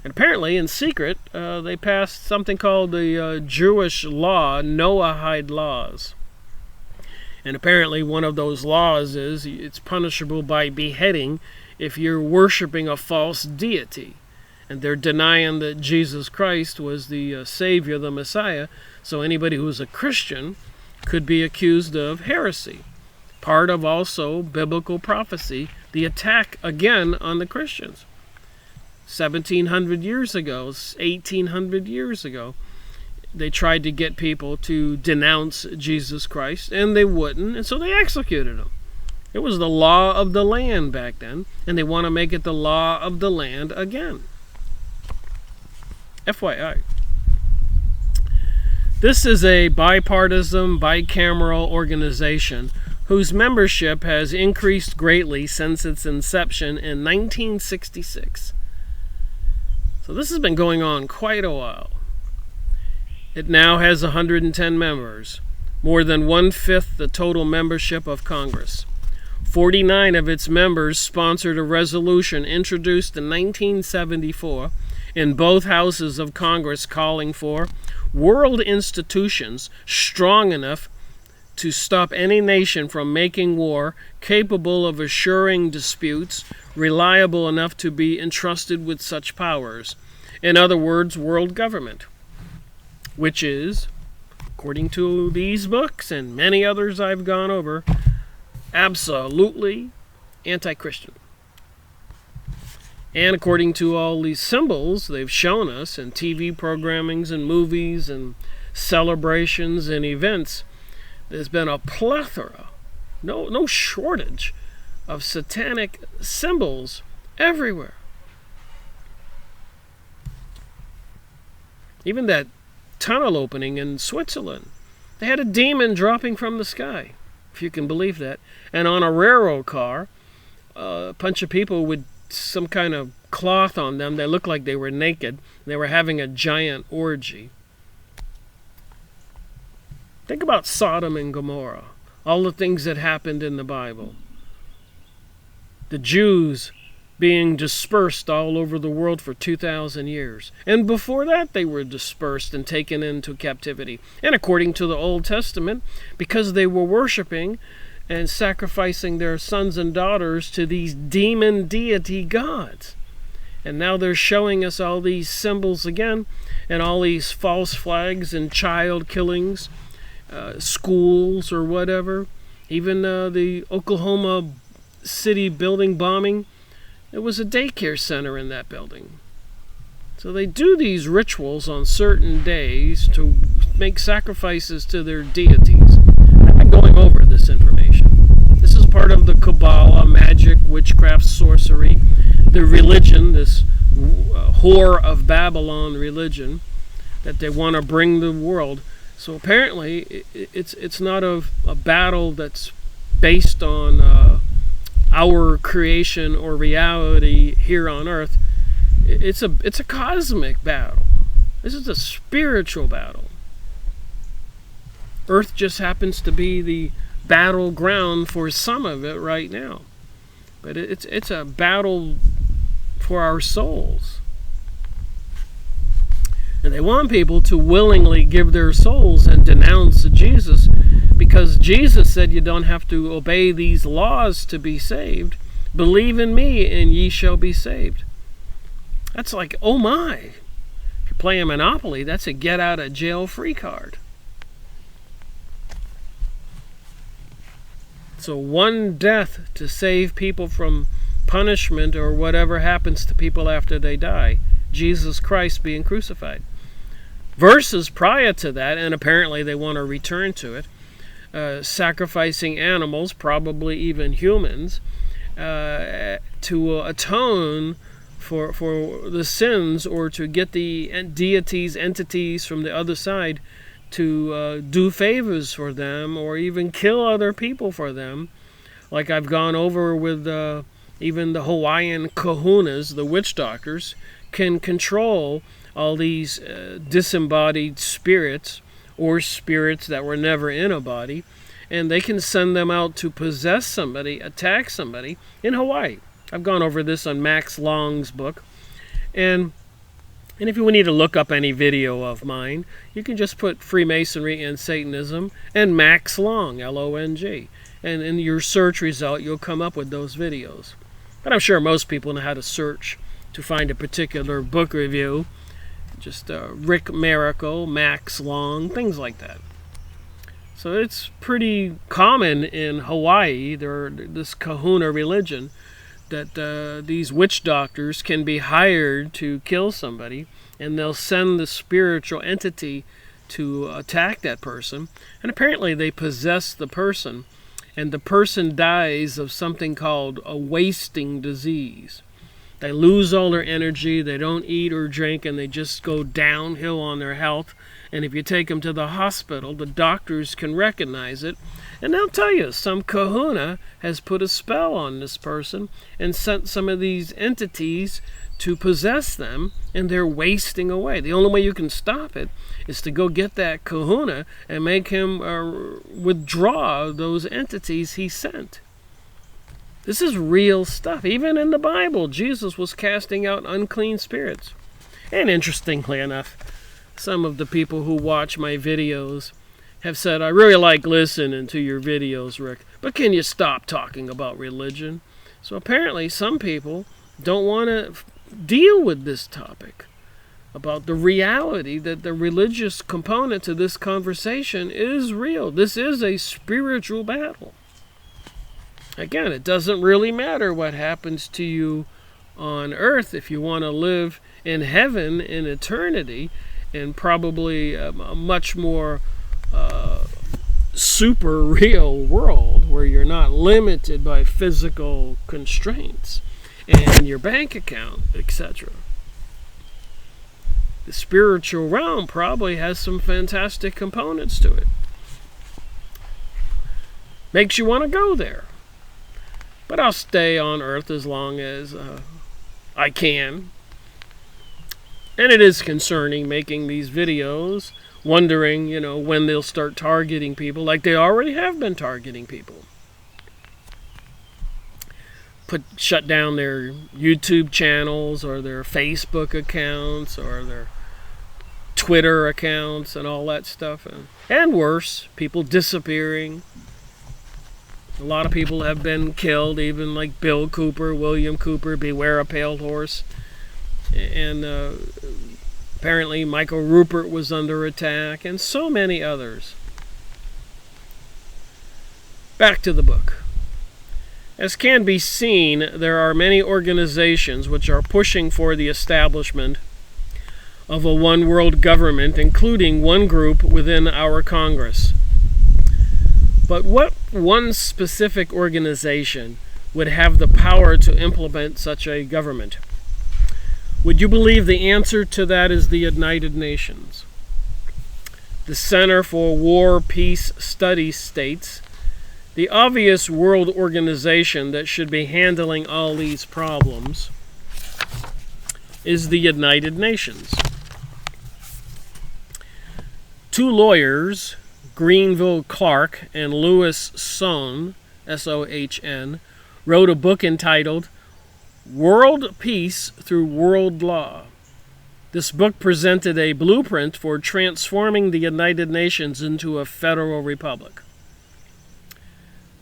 And apparently, in secret, they passed something called the Jewish law, Noahide laws. And apparently one of those laws is it's punishable by beheading if you're worshiping a false deity. And they're denying that Jesus Christ was the Savior, the Messiah. So anybody who's a Christian could be accused of heresy. Part of also biblical prophecy, the attack again on the Christians. 1700 years ago, 1800 years ago, they tried to get people to denounce Jesus Christ, and they wouldn't, and so they executed them. It was the law of the land back then, and they want to make it the law of the land again. FYI. This is a bipartisan, bicameral organization whose membership has increased greatly since its inception in 1966. So this has been going on quite a while. It now has 110 members, more than 1/5 the total membership of Congress. 49 of its members sponsored a resolution introduced in 1974 in both houses of Congress calling for world institutions strong enough to stop any nation from making war, capable of assuring disputes, reliable enough to be entrusted with such powers. In other words, world government, which is, according to these books and many others I've gone over, absolutely anti-Christian. And according to all these symbols they've shown us in TV programmings and movies and celebrations and events, there's been a plethora, no shortage of satanic symbols everywhere. Even that tunnel opening in Switzerland, they had a demon dropping from the sky, if you can believe that. And on a railroad car, a bunch of people with some kind of cloth on them, they looked like they were naked. They were having a giant orgy. Think about Sodom and Gomorrah, all the things that happened in the Bible. The Jews being dispersed all over the world for 2,000 years. And before that, they were dispersed and taken into captivity. And according to the Old Testament, because they were worshiping and sacrificing their sons and daughters to these demon deity gods. And now they're showing us all these symbols again, and all these false flags and child killings, schools or whatever, Even the Oklahoma City building bombing, it was a daycare center in that building. So they do these rituals on certain days to make sacrifices to their deities. I'm going over this information. This is part of the Kabbalah, magic, witchcraft, sorcery, the religion, this whore of Babylon religion that they want to bring the world. So apparently it's not a battle that's based on our creation or reality here on earth. It's a cosmic battle. This is a spiritual battle. Earth just happens to be the battleground for some of it right now. But it's a battle for our souls. And they want people to willingly give their souls and denounce Jesus, because Jesus said you don't have to obey these laws to be saved. Believe in me and ye shall be saved. That's like, oh my. If you're playing Monopoly, that's a get out of jail free card. So one death to save people from punishment or whatever happens to people after they die. Jesus Christ being crucified. Verses prior to that, and apparently they want to return to it, sacrificing animals, probably even humans, to atone for the sins, or to get the deities, entities from the other side to do favors for them, or even kill other people for them. Like I've gone over with even the Hawaiian kahunas, the witch doctors, can control all these disembodied spirits, or spirits that were never in a body, and they can send them out to possess somebody, attack somebody in Hawaii. I've gone over this on Max Long's book. And if you need to look up any video of mine, you can just put Freemasonry and Satanism and Max Long, L-O-N-G. And in your search result, you'll come up with those videos. But I'm sure most people know how to search to find a particular book review. Just Rick Miracle, Max Long, things like that. So it's pretty common in Hawaii, this kahuna religion, that these witch doctors can be hired to kill somebody, and they'll send the spiritual entity to attack that person. And apparently they possess the person, and the person dies of something called a wasting disease. They lose all their energy, they don't eat or drink, and they just go downhill on their health. And if you take them to the hospital, the doctors can recognize it. And they'll tell you, some kahuna has put a spell on this person and sent some of these entities to possess them, and they're wasting away. The only way you can stop it is to go get that kahuna and make him withdraw those entities he sent. This is real stuff. Even in the Bible, Jesus was casting out unclean spirits. And interestingly enough, some of the people who watch my videos have said, I really like listening to your videos, Rick, but can you stop talking about religion? So apparently some people don't want to deal with this topic, about the reality that the religious component to this conversation is real. This is a spiritual battle. Again, it doesn't really matter what happens to you on earth if you want to live in heaven in eternity, and probably a much more super real world where you're not limited by physical constraints and your bank account, etc. The spiritual realm probably has some fantastic components to it. Makes you want to go there. But I'll stay on earth as long as I can. And it is concerning making these videos, wondering, when they'll start targeting people, like they already have been targeting people. Shut down their YouTube channels, or their Facebook accounts, or their Twitter accounts, and all that stuff. And worse, people disappearing. A lot of people have been killed, even like Bill Cooper, William Cooper, Beware a Pale Horse. And apparently Michael Rupert was under attack, and so many others. Back to the book. As can be seen, there are many organizations which are pushing for the establishment of a one-world government, including one group within our Congress. But what one specific organization would have the power to implement such a government? Would you believe the answer to that is the United Nations? The Center for War Peace Studies states, the obvious world organization that should be handling all these problems is the United Nations. Two lawyers, Greenville Clark and Louis Sohn, S-O-H-N, wrote a book entitled World Peace Through World Law. This book presented a blueprint for transforming the United Nations into a federal republic.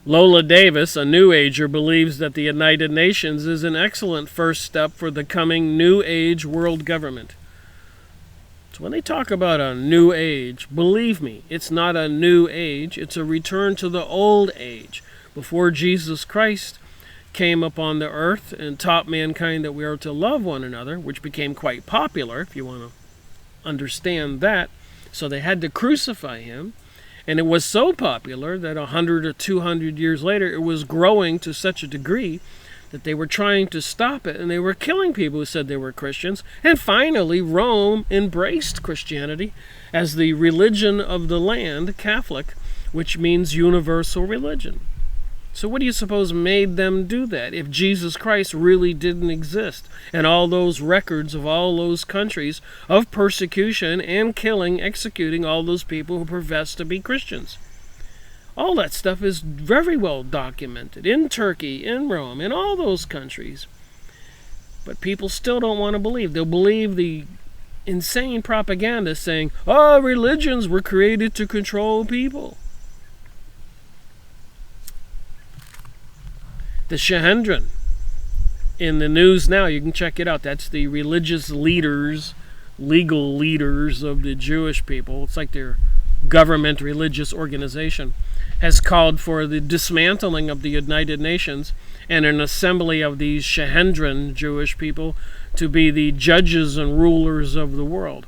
Lola Davis, a New Ager, believes that the United Nations is an excellent first step for the coming New Age world government. So when they talk about a New Age, believe me, it's not a New Age, it's a return to the old age, before Jesus Christ came upon the earth and taught mankind that we are to love one another, which became quite popular, if you want to understand that. So they had to crucify him. And it was so popular that 100 or 200 years later, it was growing to such a degree that they were trying to stop it, and they were killing people who said they were Christians. And finally, Rome embraced Christianity as the religion of the land, Catholic, which means universal religion. So what do you suppose made them do that if Jesus Christ really didn't exist? And all those records of all those countries of persecution and killing, executing all those people who profess to be Christians. All that stuff is very well documented in Turkey, in Rome, in all those countries. But people still don't want to believe. They'll believe the insane propaganda saying, oh, religions were created to control people. The Sanhedrin in the news now, you can check it out. That's the religious leaders, legal leaders of the Jewish people. It's like their government religious organization has called for the dismantling of the United Nations and an assembly of these Sanhedrin Jewish people to be the judges and rulers of the world.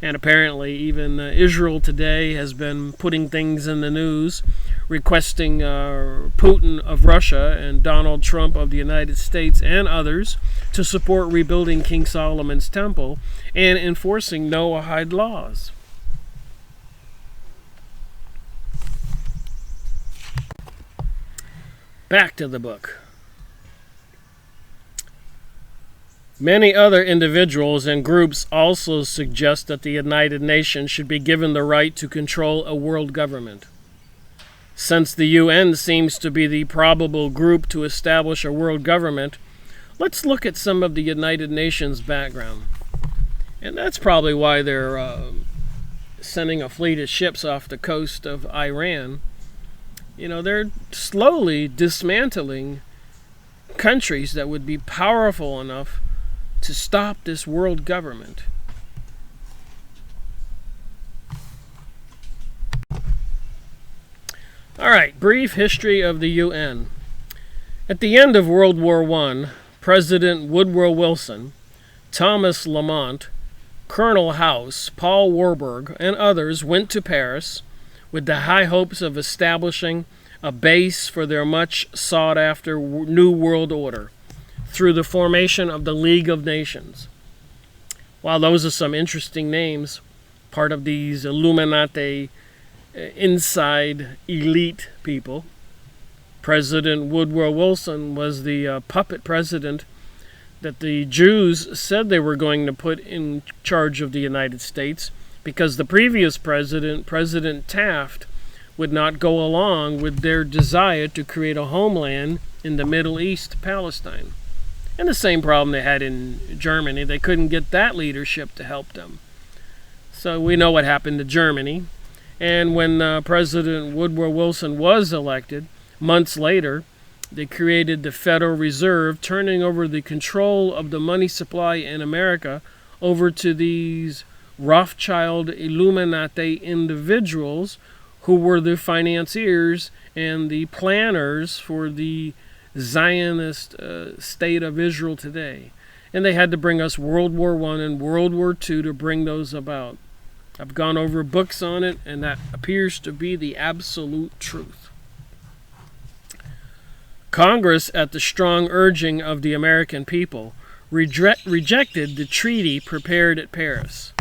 And apparently even Israel today has been putting things in the news, requesting Putin of Russia and Donald Trump of the United States and others to support rebuilding King Solomon's temple and enforcing Noahide laws. Back to the book. Many other individuals and groups also suggest that the United Nations should be given the right to control a world government. Since the UN seems to be the probable group to establish a world government, let's look at some of the United Nations background. And that's probably why they're sending a fleet of ships off the coast of Iran. You know, they're slowly dismantling countries that would be powerful enough to stop this world government. All right, brief history of the UN. At the end of World War I, President Woodrow Wilson, Thomas Lamont, Colonel House, Paul Warburg, and others went to Paris with the high hopes of establishing a base for their much sought-after New World Order through the formation of the League of Nations. While those are some interesting names, part of these Illuminati inside elite people, President Woodrow Wilson was the puppet president that the Jews said they were going to put in charge of the United States because the previous president, President Taft, would not go along with their desire to create a homeland in the Middle East, Palestine. And the same problem they had in Germany. They couldn't get that leadership to help them. So we know what happened to Germany. And when President Woodrow Wilson was elected, months later, they created the Federal Reserve, turning over the control of the money supply in America over to these Rothschild Illuminati individuals who were the financiers and the planners for the Zionist state of Israel today. And they had to bring us World War I and World War II to bring those about. I've gone over books on it, and that appears to be the absolute truth. Congress, at the strong urging of the American people, rejected the treaty prepared at Paris.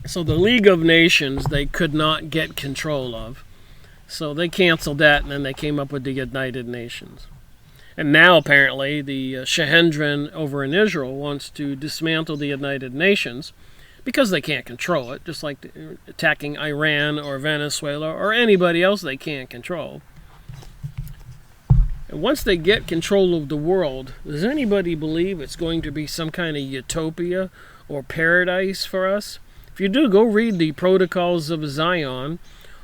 So the League of Nations, they could not get control of. So they canceled that, and then they came up with the United Nations. And now, apparently, the Shahendran over in Israel wants to dismantle the United Nations because they can't control it, just like attacking Iran or Venezuela or anybody else they can't control. And once they get control of the world, does anybody believe it's going to be some kind of utopia or paradise for us? If you do, go read the Protocols of Zion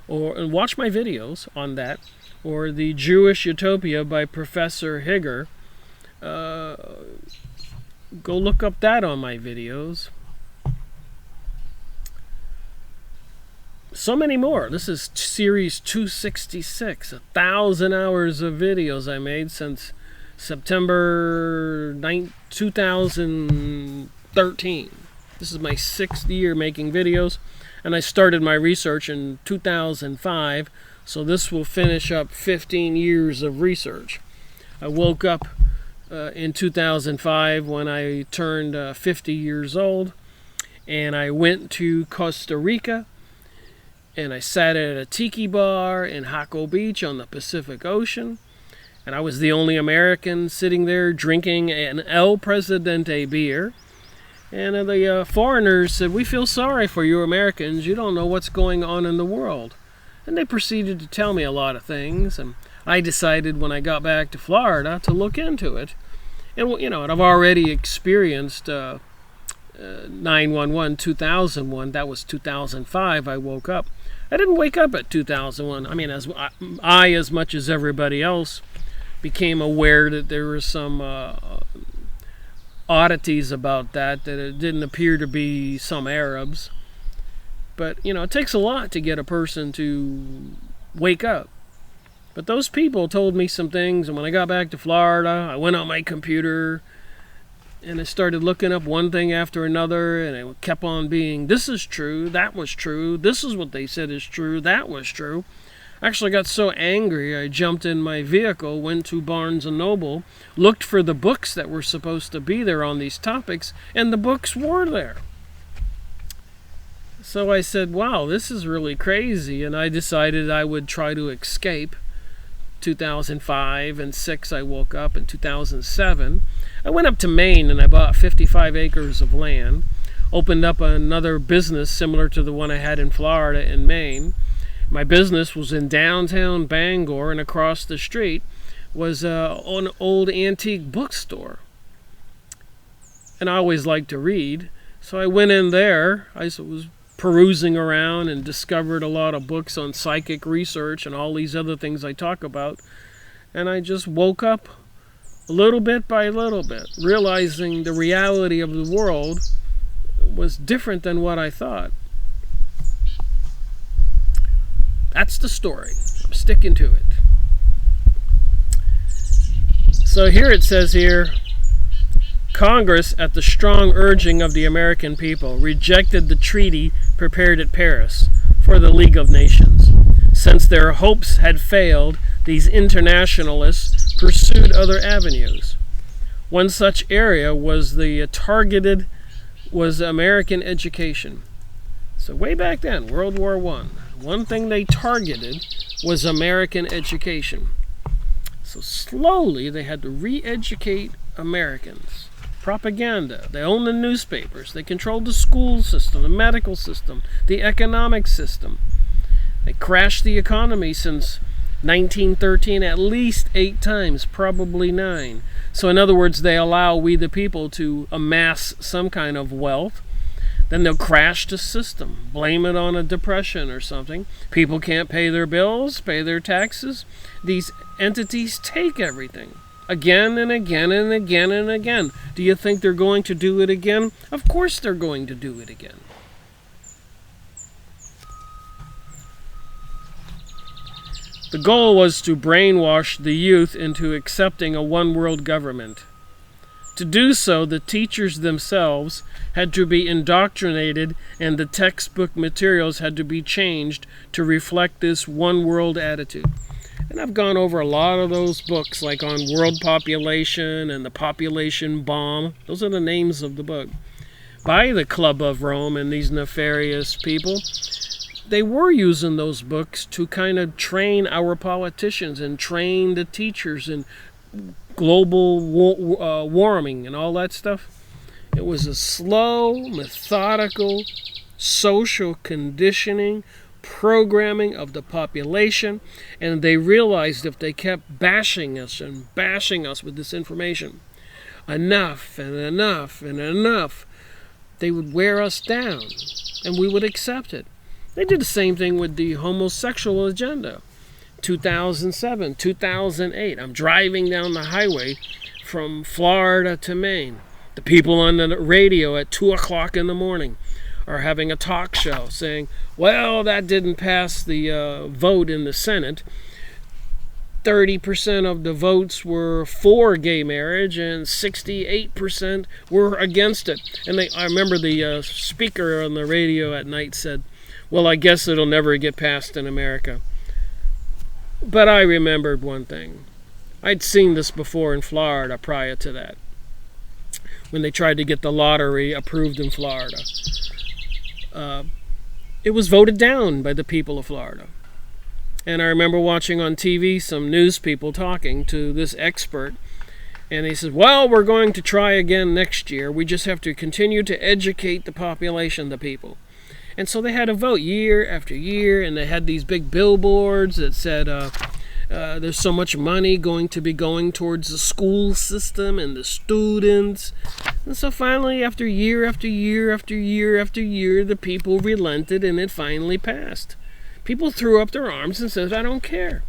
and watch my videos on that, or the Jewish Utopia by Professor Higger. Go look up that on my videos. So many more. This is series 266, 1,000 hours of videos I made since September 2013. This is my 6th year making videos, and I started my research in 2005, so this will finish up 15 years of research. I woke up in 2005 when I turned 50 years old, and I went to Costa Rica, and I sat at a tiki bar in Jaco Beach on the Pacific Ocean, and I was the only American sitting there drinking an El Presidente beer. And the foreigners said, "We feel sorry for you Americans. You don't know what's going on in the world." And they proceeded to tell me a lot of things. And I decided when I got back to Florida to look into it. And, you know, and I've already experienced 9/11, 2001. That was 2005 I woke up. I didn't wake up at 2001. I mean, as much as everybody else, became aware that there was some oddities about that it didn't appear to be some Arabs. But, you know, it takes a lot to get a person to wake up. But those people told me some things, and when I got back to Florida, I went on my computer, and I started looking up one thing after another, and it kept on being, this is true, that was true, this is what they said is true, that was true. I actually got so angry, I jumped in my vehicle, went to Barnes & Noble, looked for the books that were supposed to be there on these topics, and the books were there. So I said, wow, this is really crazy, and I decided I would try to escape. 2005 and 6 I woke up. In 2007, I went up to Maine and I bought 55 acres of land, opened up another business similar to the one I had in Florida and Maine. My business was in downtown Bangor, and across the street was an old antique bookstore. And I always liked to read, so I went in there. I was perusing around and discovered a lot of books on psychic research and all these other things I talk about. And I just woke up little bit by little bit, realizing the reality of the world was different than what I thought. That's the story. I'm sticking to it. So here it says here, Congress, at the strong urging of the American people, rejected the treaty prepared at Paris for the League of Nations. Since their hopes had failed, these internationalists pursued other avenues. One such area was American education. So way back then, World War I, one thing they targeted was American education. So slowly they had to re-educate Americans. Propaganda. They owned the newspapers. They controlled the school system, the medical system, the economic system. They crashed the economy since 1913 at least 8 times, probably 9. So in other words, they allow we the people to amass some kind of wealth. Then they'll crash the system, blame it on a depression or something. People can't pay their bills, pay their taxes. These entities take everything. again and again and again and again. Do you think they're going to do it again? Of course they're going to do it again. The goal was to brainwash the youth into accepting a one-world government. To do so, the teachers themselves had to be indoctrinated and the textbook materials had to be changed to reflect this one-world attitude. And I've gone over a lot of those books, like on world population and the population bomb. Those are the names of the book. By the Club of Rome and these nefarious people. They were using those books to kind of train our politicians and train the teachers in global warming and all that stuff. It was a slow, methodical, social conditioning, programming of the population, and they realized if they kept bashing us with this information, enough and enough and enough, they would wear us down, and we would accept it. They did the same thing with the homosexual agenda. 2007, 2008. I'm driving down the highway from Florida to Maine. The people on the radio at 2 o'clock in the morning are having a talk show saying, well, that didn't pass the vote in the Senate. 30% of the votes were for gay marriage and 68% were against it. And I remember the speaker on the radio at night said, well, I guess it'll never get passed in America. But I remembered one thing. I'd seen this before in Florida prior to that, when they tried to get the lottery approved in Florida. It was voted down by the people of Florida. And I remember watching on TV some news people talking to this expert, and he says, well, we're going to try again next year. We just have to continue to educate the population, the people. And so they had a vote year after year, and they had these big billboards that said there's so much money going to be going towards the school system and the students. And so finally, after year after year after year after year, the people relented, and it finally passed. People threw up their arms and said, I don't care.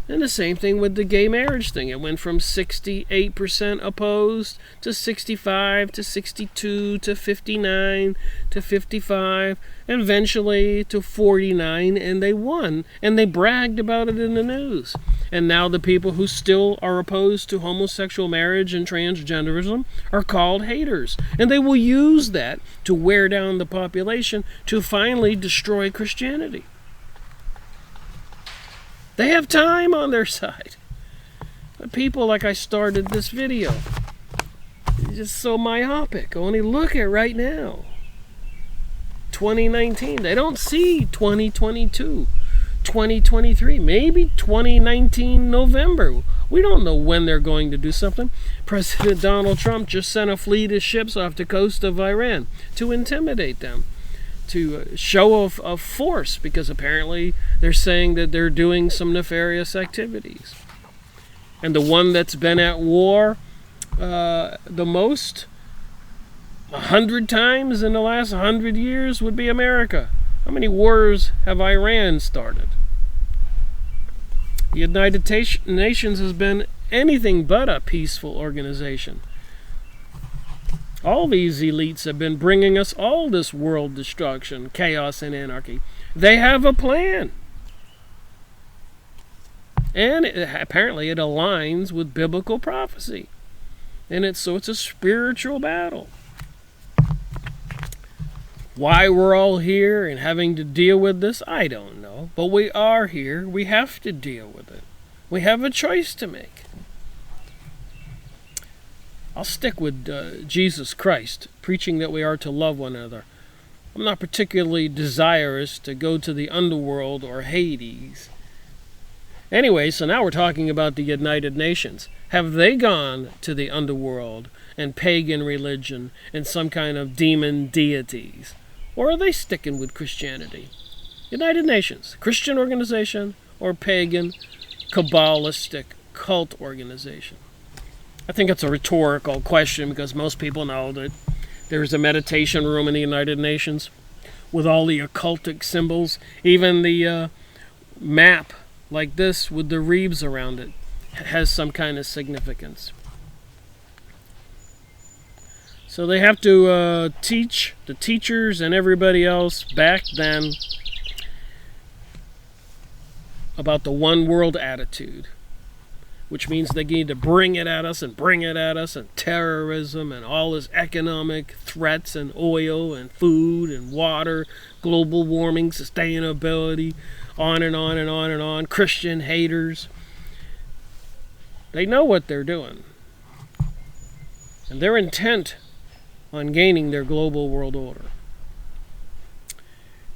And the same thing with the gay marriage thing. It went from 68% opposed to 65 to 62 to 59 to 55 and eventually to 49, and they won. And they bragged about it in the news. And now the people who still are opposed to homosexual marriage and transgenderism are called haters. And they will use that to wear down the population to finally destroy Christianity. They have time on their side. But people, like I started this video, are just so myopic. Only look at right now. 2019. They don't see 2022, 2023, maybe 2019 November. We don't know when they're going to do something. President Donald Trump just sent a fleet of ships off the coast of Iran to intimidate them, to show of force, because apparently they're saying that they're doing some nefarious activities. And the one that's been at war the most, 100 times in the last 100 years, would be America. How many wars have Iran started? The United Nations has been anything but a peaceful organization. All these elites have been bringing us all this world destruction, chaos, and anarchy. They have a plan. And apparently it aligns with biblical prophecy. And it's a spiritual battle. Why we're all here and having to deal with this, I don't know. But we are here. We have to deal with it. We have a choice to make. I'll stick with Jesus Christ, preaching that we are to love one another. I'm not particularly desirous to go to the underworld or Hades. Anyway, so now we're talking about the United Nations. Have they gone to the underworld and pagan religion and some kind of demon deities? Or are they sticking with Christianity? United Nations, Christian organization or pagan, Kabbalistic cult organization? I think it's a rhetorical question because most people know that there's a meditation room in the United Nations with all the occultic symbols. Even the map like this with the reefs around it has some kind of significance. So they have to teach the teachers and everybody else back then about the one world attitude, which means they need to bring it at us, and terrorism and all this economic threats and oil and food and water, global warming, sustainability, on and on and on and on, Christian haters. They know what they're doing. And they're intent on gaining their global world order.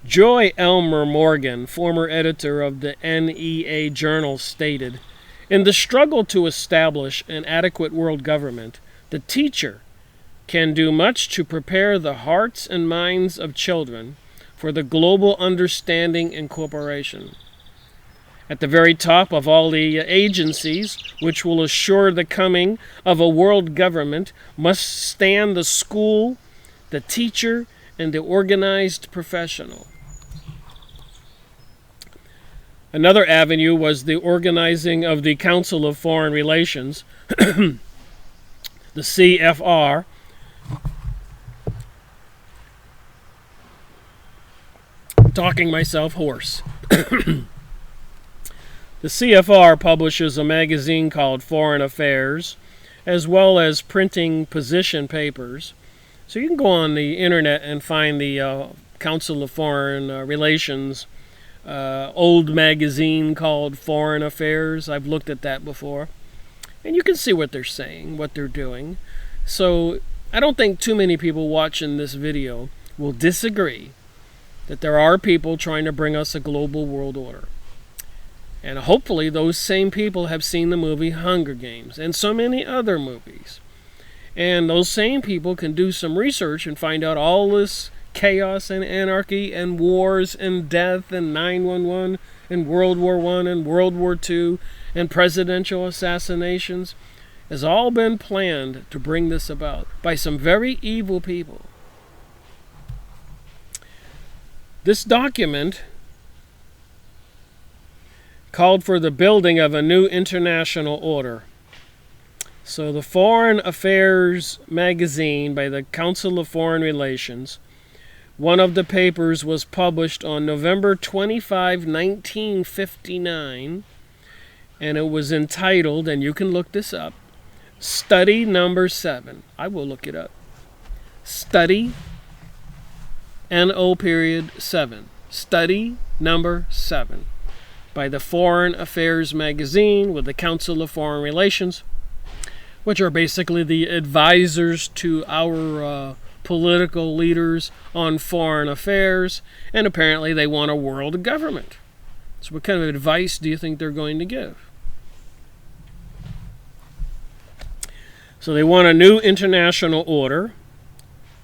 Joy Elmer Morgan, former editor of the NEA Journal, stated, "In the struggle to establish an adequate world government, the teacher can do much to prepare the hearts and minds of children for the global understanding and cooperation. At the very top of all the agencies which will assure the coming of a world government must stand the school, the teacher, and the organized professional." Another avenue was the organizing of the Council of Foreign Relations, the CFR, talking myself hoarse. The CFR publishes a magazine called Foreign Affairs, as well as printing position papers. So you can go on the internet and find the Council of Foreign Relations old magazine called Foreign Affairs. I've looked at that before. And you can see what they're saying, what they're doing. So I don't think too many people watching this video will disagree that there are people trying to bring us a global world order. And hopefully those same people have seen the movie Hunger Games and so many other movies. And those same people can do some research and find out all this chaos and anarchy and wars and death and 9/11 and World War I and World War II and presidential assassinations has all been planned to bring this about by some very evil people. This document called for the building of a new international order. So the Foreign Affairs magazine by the Council of Foreign Relations, one of the papers was published on November 25, 1959, and it was entitled, and you can look this up, Study Number 7. I will look it up. Study, N-O-7. Study Number 7. By the Foreign Affairs magazine with the Council of Foreign Relations, which are basically the advisors to our political leaders on foreign affairs, and apparently they want a world government. So what kind of advice do you think they're going to give? So they want a new international order,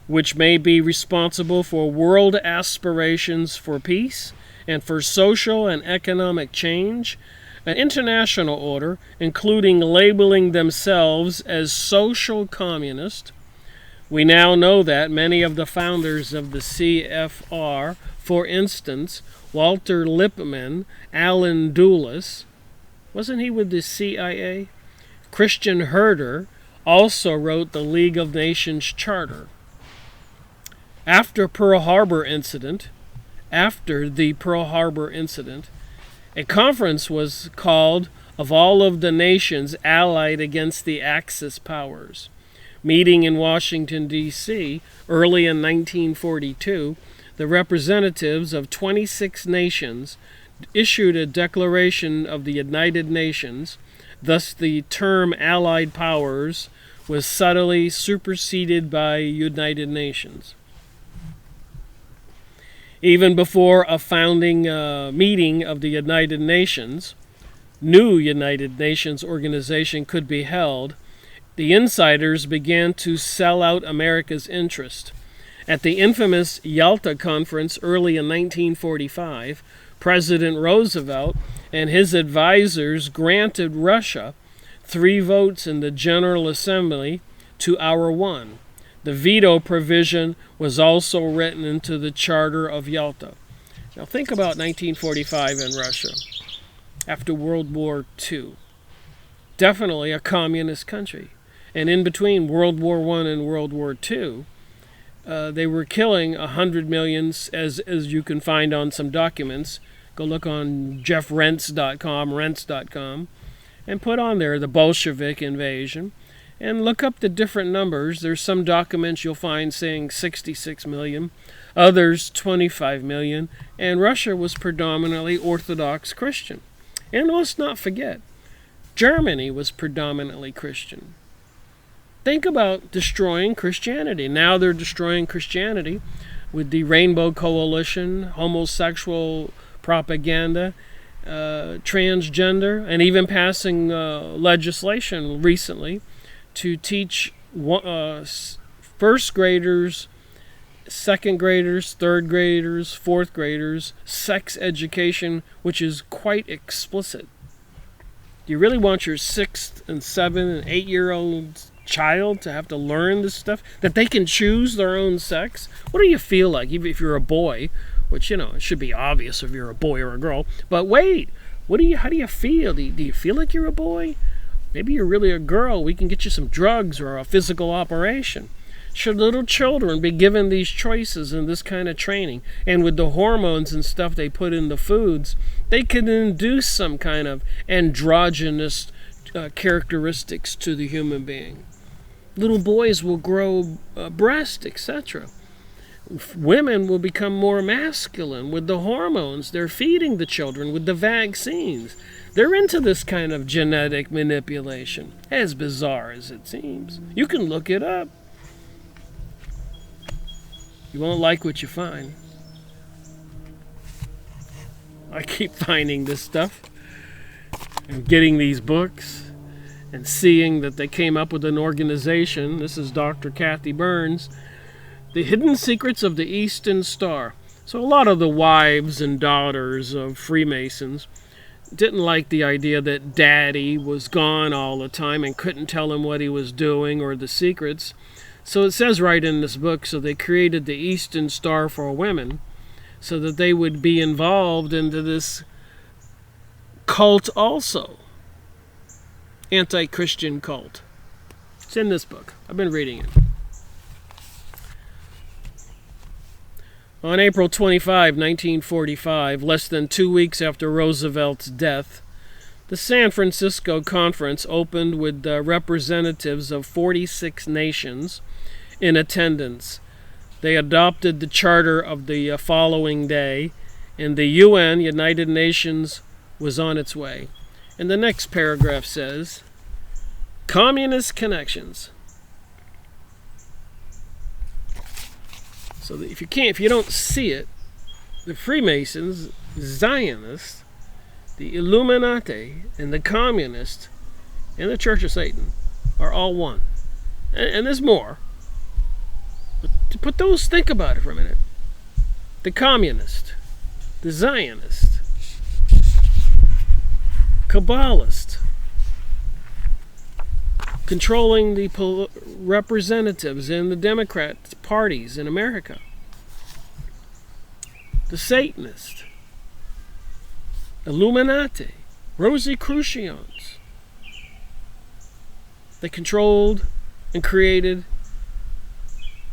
which may be responsible for world aspirations for peace and for social and economic change, an international order, including labeling themselves as social communist. We now know that many of the founders of the CFR, for instance, Walter Lippmann, Alan Dulles, wasn't he with the CIA? Christian Herter also wrote the League of Nations Charter. After the Pearl Harbor incident, a conference was called of all of the nations allied against the Axis powers. Meeting in Washington, D.C., early in 1942, the representatives of 26 nations issued a declaration of the United Nations. Thus, the term Allied Powers was subtly superseded by United Nations. Even before a founding meeting of the United Nations, new United Nations organization could be held, the insiders began to sell out America's interest. At the infamous Yalta Conference early in 1945, President Roosevelt and his advisors granted Russia 3 votes in the General Assembly to our 1. The veto provision was also written into the Charter of Yalta. Now think about 1945 in Russia, after World War II. definitely a communist country. And in between World War I and World War II, they were killing 100 million, as you can find on some documents. Go look on jeffrentz.com, and put on there the Bolshevik invasion, and look up the different numbers. There's some documents you'll find saying 66 million, others 25 million, and Russia was predominantly Orthodox Christian. And let's not forget, Germany was predominantly Christian. Think about destroying Christianity. Now they're destroying Christianity with the Rainbow Coalition, homosexual propaganda, transgender, and even passing legislation recently to teach first graders, second graders, third graders, fourth graders sex education, which is quite explicit. Do you really want your 6th and 7th and 8-year-old child to have to learn this stuff, that they can choose their own sex? What do you feel like, even if you're a boy? Which, it should be obvious if you're a boy or a girl. But wait, how do you feel? Do you feel like you're a boy? Maybe you're really a girl. We can get you some drugs or a physical operation. Should little children be given these choices and this kind of training? And with the hormones and stuff they put in the foods, they can induce some kind of androgynous characteristics to the human being. Little boys will grow breasts, etc. Women will become more masculine with the hormones they're feeding the children with the vaccines. They're into this kind of genetic manipulation, as bizarre as it seems. You can look it up. You won't like what you find. I keep finding this stuff and getting these books and seeing that they came up with an organization. This is Dr. Cathy Burns. The Hidden Secrets of the Eastern Star. So a lot of the wives and daughters of Freemasons didn't like the idea that Daddy was gone all the time and couldn't tell him what he was doing or the secrets. So it says right in this book, so they created the Eastern Star for women so that they would be involved into this cult also. Anti-Christian cult. It's in this book. I've been reading it. On April 25, 1945, less than 2 weeks after Roosevelt's death, the San Francisco Conference opened with representatives of 46 nations in attendance. They adopted the charter of the following day, and the UN, United Nations, was on its way. And the next paragraph says, Communist Connections. So that if you don't see it, the Freemasons, Zionists, the Illuminati, and the Communists, and the Church of Satan are all one. And there's more. But to put those, think about it for a minute. The Communist, the Zionist, Kabbalist, controlling the representatives in the Democrat parties in America. The Satanist, Illuminati, Rosicrucians. They controlled and created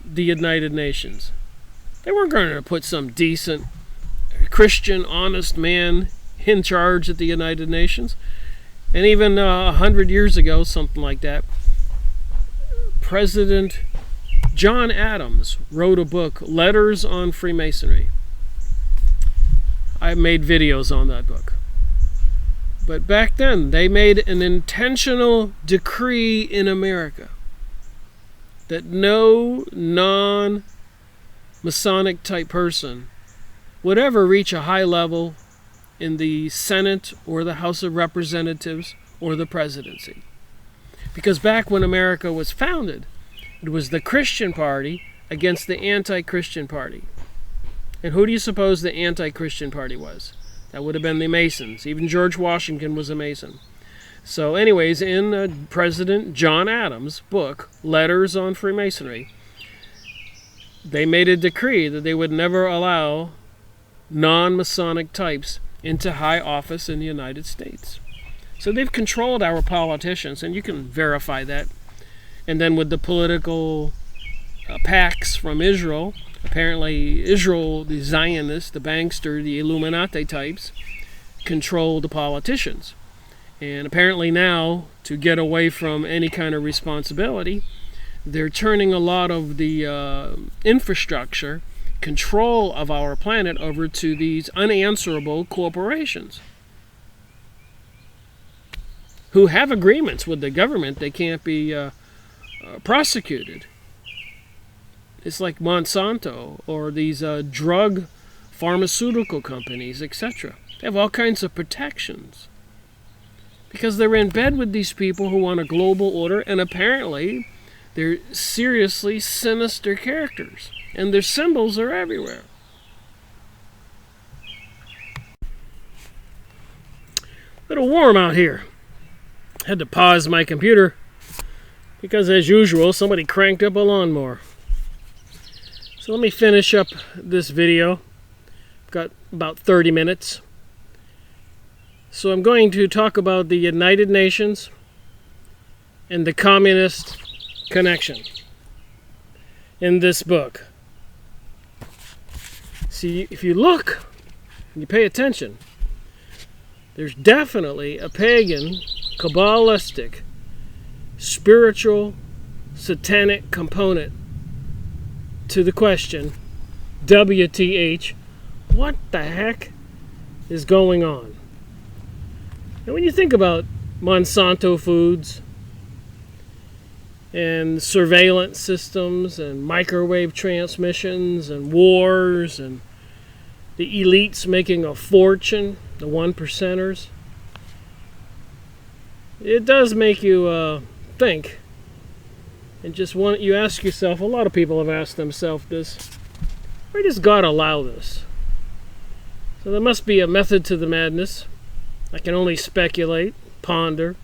the United Nations. They weren't going to put some decent, Christian, honest man in charge at the United Nations. And even 100 years ago, something like that, President John Adams wrote a book, Letters on Freemasonry. I made videos on that book. But back then, they made an intentional decree in America that no non-Masonic type person would ever reach a high level in the Senate or the House of Representatives or the presidency. Because back when America was founded, it was the Christian party against the anti-Christian party. And who do you suppose the anti-Christian party was? That would have been the Masons. Even George Washington was a Mason. So anyways, in President John Adams' book, Letters on Freemasonry, they made a decree that they would never allow non-Masonic types into high office in the United States. So they've controlled our politicians, and you can verify that. And then with the political pacts from Israel, apparently Israel, the Zionists, the bankster, the Illuminati types, control the politicians. And apparently now, to get away from any kind of responsibility, they're turning a lot of the infrastructure, control of our planet over to these unanswerable corporations who have agreements with the government. They can't be prosecuted. It's like Monsanto or these drug pharmaceutical companies, etc. They have all kinds of protections because they're in bed with these people who want a global order, and apparently they're seriously sinister characters, and their symbols are everywhere. A little warm out here. Had to pause my computer because, as usual, somebody cranked up a lawnmower. So let me finish up this video. I've got about 30 minutes. So I'm going to talk about the United Nations and the communist connection in this book. See, if you look and you pay attention, there's definitely a pagan, Kabbalistic, spiritual, satanic component to the question, WTH, what the heck is going on? Now, when you think about Monsanto foods and surveillance systems and microwave transmissions and wars and the elites making a fortune, the one percenters, it does make you think. And you ask yourself, a lot of people have asked themselves this, why does God allow this? So there must be a method to the madness. I can only speculate, ponder.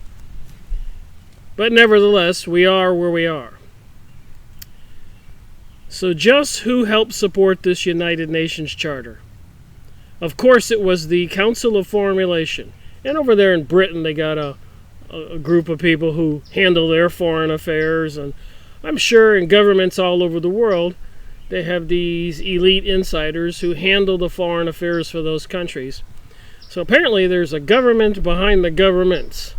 But nevertheless, we are where we are. So just who helped support this United Nations Charter? Of course, it was the Council of Foreign Relations. And over there in Britain, they got a group of people who handle their foreign affairs. And I'm sure in governments all over the world, they have these elite insiders who handle the foreign affairs for those countries. So apparently there's a government behind the governments.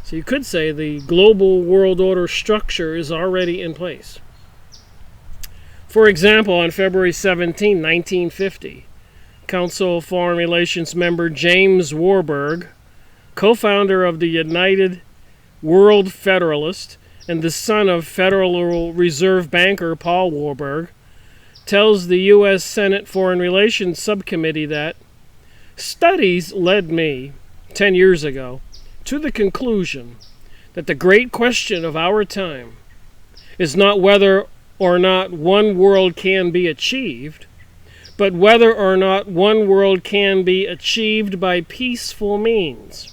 So you could say the global world order structure is already in place. For example, on February 17, 1950, Council of Foreign Relations member James Warburg, co-founder of the United World Federalist and the son of Federal Reserve banker Paul Warburg, tells the U.S. Senate Foreign Relations Subcommittee that studies led me, 10 years ago, to the conclusion that the great question of our time is not whether or not one world can be achieved, but whether or not one world can be achieved by peaceful means.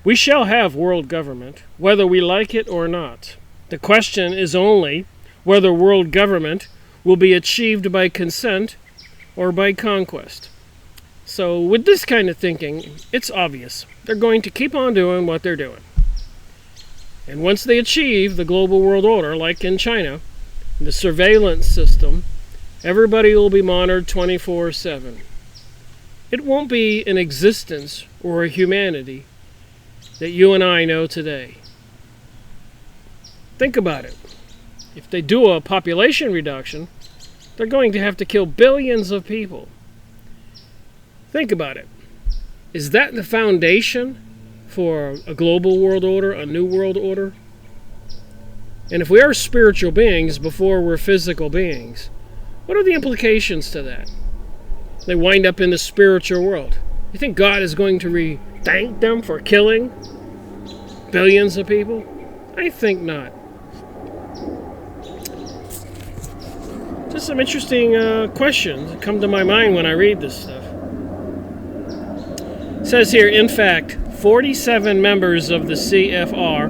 We shall have world government, whether we like it or not. The question is only whether world government will be achieved by consent or by conquest. So with this kind of thinking, it's obvious. They're going to keep on doing what they're doing. And once they achieve the global world order, like in China, the surveillance system, everybody will be monitored 24/7. It won't be an existence or a humanity that you and I know today. Think about it. If they do a population reduction, they're going to have to kill billions of people. Think about it. Is that the foundation for a global world order, a new world order? And if we are spiritual beings before we're physical beings, what are the implications to that? They wind up in the spiritual world. You think God is going to thank them for killing billions of people? I think not. Just some interesting questions that come to my mind when I read this stuff. It says here, in fact, 47 members of the CFR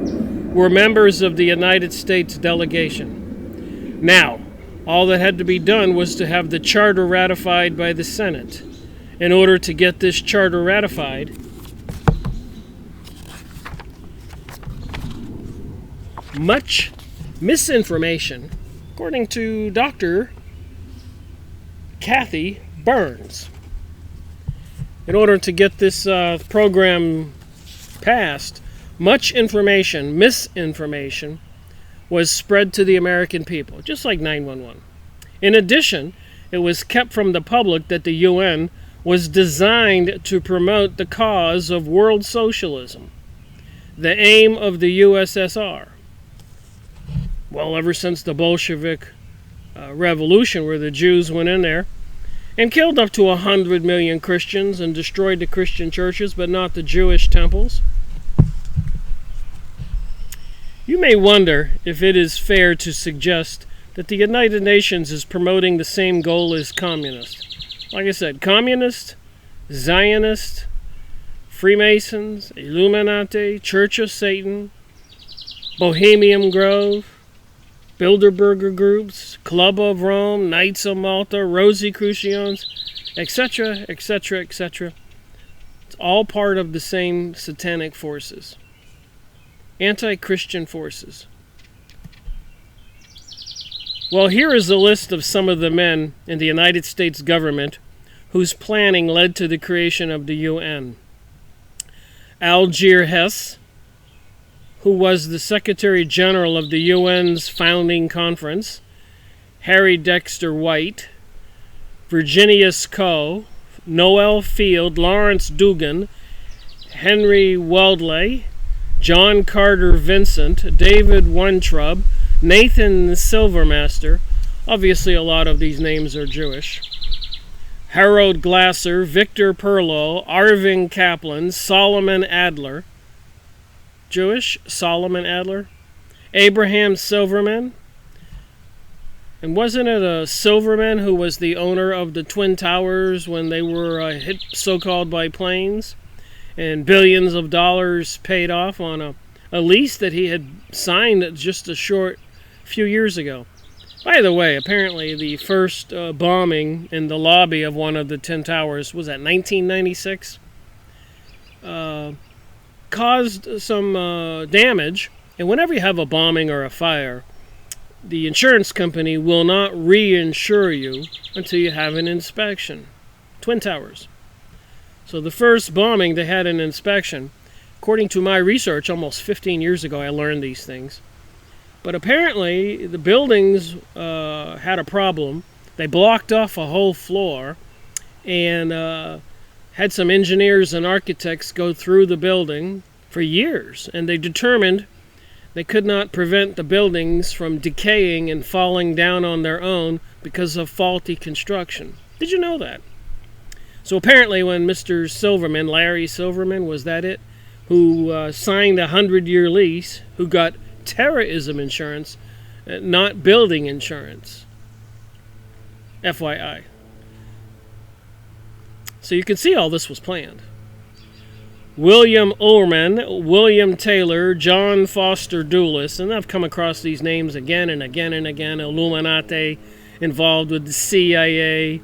were members of the United States delegation. Now, all that had to be done was to have the charter ratified by the Senate. In order to get this charter ratified, much misinformation, according to Dr. Cathy Burns. In order to get this program passed, much information, misinformation, was spread to the American people, just like 911. In addition, it was kept from the public that the UN was designed to promote the cause of world socialism, the aim of the USSR. Well, ever since the Bolshevik Revolution, where the Jews went in there and killed up to 100 million Christians and destroyed the Christian churches, but not the Jewish temples. You may wonder if it is fair to suggest that the United Nations is promoting the same goal as communists. Like I said, communist, Zionist, Freemasons, Illuminati, Church of Satan, Bohemian Grove, Bilderberger groups, Club of Rome, Knights of Malta, Rosicrucians, etc., etc., etc. It's all part of the same satanic forces. Anti-Christian forces. Well, here is a list of some of the men in the United States government whose planning led to the creation of the UN. Algier Hess, who was the Secretary General of the UN's founding conference, Harry Dexter White, Virginius Coe, Noel Field, Lawrence Dugan, Henry Waldley, John Carter Vincent, David Weintraub, Nathan Silvermaster, obviously a lot of these names are Jewish, Harold Glasser, Victor Perlow, Arvin Kaplan, Solomon Adler, Jewish, Solomon Adler, Abraham Silverman, and wasn't it Silverman who was the owner of the Twin Towers when they were hit so-called by planes, and billions of dollars paid off on a lease that he had signed just a short few years ago. By the way, apparently the first bombing in the lobby of one of the Twin Towers was at 1996. Caused some damage, and whenever you have a bombing or a fire, the insurance company will not reinsure you until you have an inspection. Twin Towers. So the first bombing, they had an inspection. According to my research, almost 15 years ago, I learned these things. But apparently, the buildings had a problem. They blocked off a whole floor and had some engineers and architects go through the building for years. And they determined they could not prevent the buildings from decaying and falling down on their own because of faulty construction. Did you know that? So apparently when Mr. Silverman, Larry Silverman, was that it, who signed a 100-year lease, who got terrorism insurance, not building insurance. FYI. So you can see all this was planned. William Ullman, William Taylor, John Foster Dulles, and I've come across these names again and again and again. Illuminati, involved with the CIA,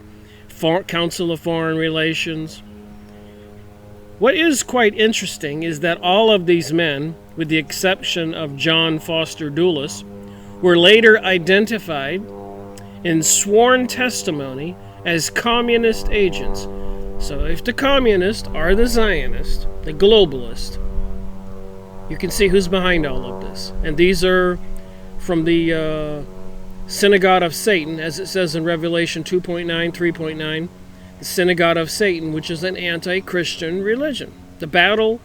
Council of Foreign Relations. What is quite interesting is that all of these men, with the exception of John Foster Dulles, were later identified in sworn testimony as communist agents. So if the communists are the Zionists, the globalists, you can see who's behind all of this. And these are from the Synagogue of Satan, as it says in Revelation 2.9, 3.9, the Synagogue of Satan, which is an anti-Christian religion. The battle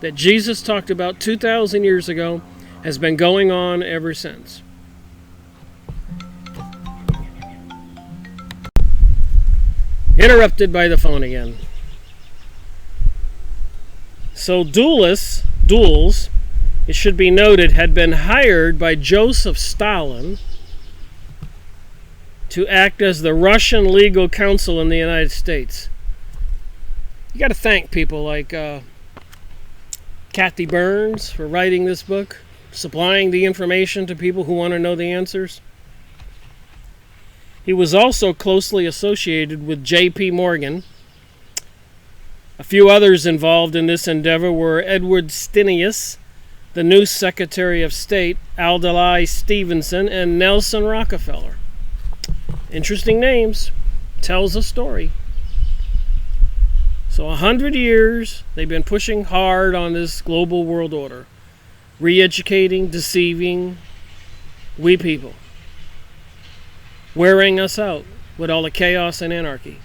that Jesus talked about 2,000 years ago has been going on ever since. Interrupted by the phone again. So Dulles, it should be noted, had been hired by Joseph Stalin to act as the Russian legal counsel in the United States. You got to thank people like Cathy Burns for writing this book, supplying the information to people who want to know the answers. He was also closely associated with J.P. Morgan. A few others involved in this endeavor were Edward Stinius, the new Secretary of State, Adlai Stevenson, and Nelson Rockefeller. Interesting names. Tells a story. So 100 years, they've been pushing hard on this global world order. Re-educating, deceiving we people. Wearing us out with all the chaos and anarchy.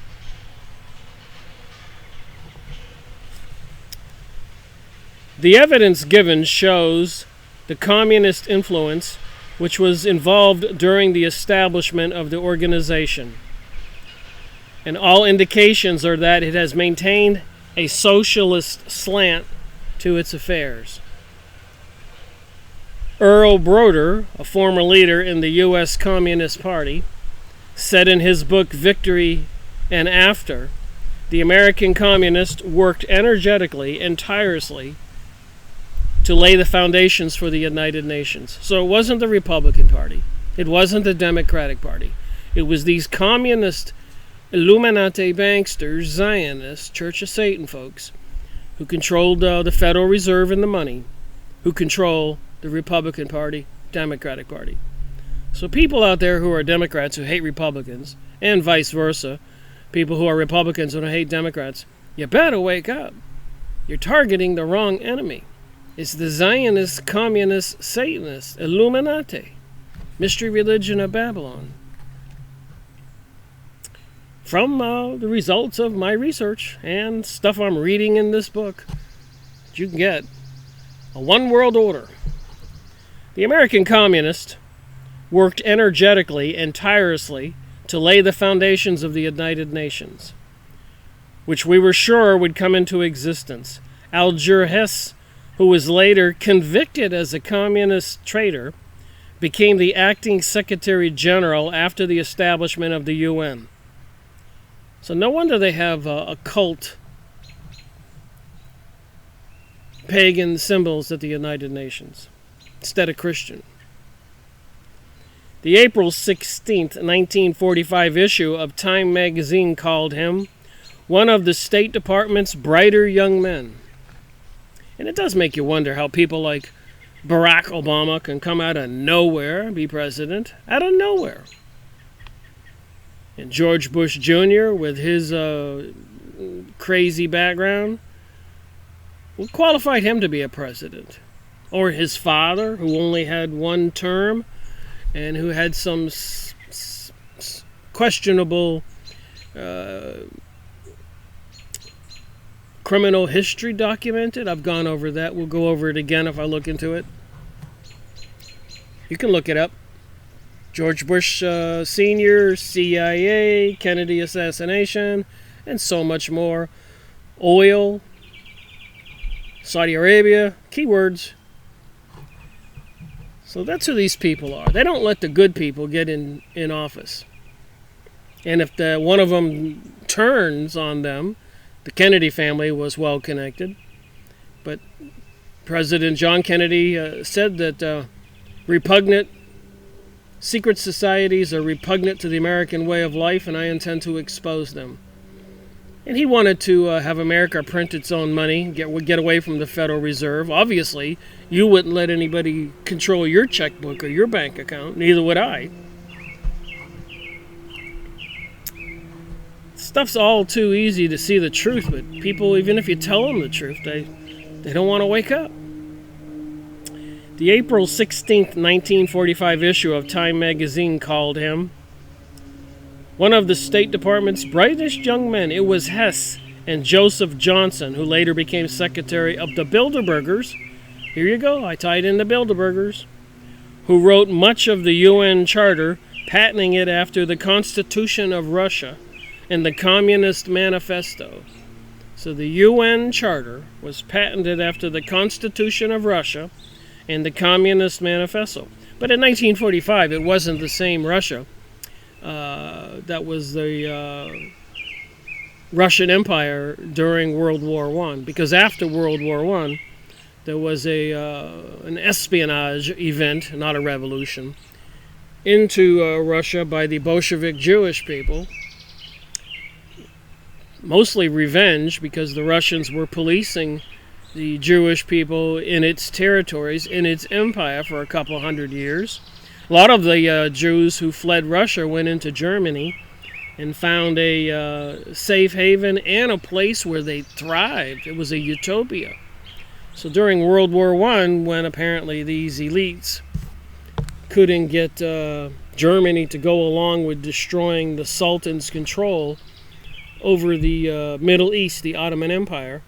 The evidence given shows the communist influence which was involved during the establishment of the organization. And all indications are that it has maintained a socialist slant to its affairs. Earl Broder, a former leader in the U.S. Communist Party, said in his book Victory and After, the American communists worked energetically and tirelessly to lay the foundations for the United Nations. So it wasn't the Republican Party. It wasn't the Democratic Party. It was these communist Illuminati banksters, Zionists, Church of Satan folks, who controlled the Federal Reserve and the money, who control the Republican Party, Democratic Party. So people out there who are Democrats who hate Republicans, and vice versa, people who are Republicans who hate Democrats, you better wake up. You're targeting the wrong enemy. It's the Zionist, communist, Satanist, Illuminati, mystery religion of Babylon. From the results of my research and stuff I'm reading in this book, you can get a one world order. The American communists worked energetically and tirelessly to lay the foundations of the United Nations, which we were sure would come into existence. Alger Hess, who was later convicted as a communist traitor, became the acting Secretary General after the establishment of the UN. So no wonder they have occult pagan symbols at the United Nations instead of Christian. The April 16th, 1945 issue of Time magazine called him one of the State Department's brighter young men. And it does make you wonder how people like Barack Obama can come out of nowhere and be president, out of nowhere. And George Bush Jr., with his crazy background, what qualified him to be a president? Or his father, who only had one term and who had some questionable criminal history documented. I've gone over that. We'll go over it again if I look into it. You can look it up. George Bush Sr., CIA, Kennedy assassination, and so much more. Oil, Saudi Arabia, keywords. So that's who these people are. They don't let the good people get in office. And if one of them turns on them, the Kennedy family was well connected. But President John Kennedy said that repugnant secret societies are repugnant to the American way of life, and I intend to expose them. And he wanted to have America print its own money, get away from the Federal Reserve. Obviously, you wouldn't let anybody control your checkbook or your bank account. Neither would I. Stuff's all too easy to see the truth, but people, even if you tell them the truth, they don't want to wake up. The April 16th, 1945 issue of Time magazine called him one of the State Department's brightest young men. It was Hess and Joseph Johnson, who later became secretary of the Bilderbergers. Here you go, I tied in the Bilderbergers, who wrote much of the UN Charter, patenting it after the Constitution of Russia and the Communist Manifesto. So the UN Charter was patented after the Constitution of Russia and the Communist Manifesto. But in 1945, it wasn't the same Russia. That was the Russian Empire during World War I. Because after World War I, there was an espionage event, not a revolution, into Russia by the Bolshevik Jewish people. Mostly revenge, because the Russians were policing the Jewish people in its territories, in its empire for a couple hundred years. A lot of the Jews who fled Russia went into Germany and found a safe haven and a place where they thrived. It was a utopia. So during World War I, when apparently these elites couldn't get Germany to go along with destroying the Sultan's control over the Middle East, the Ottoman Empire,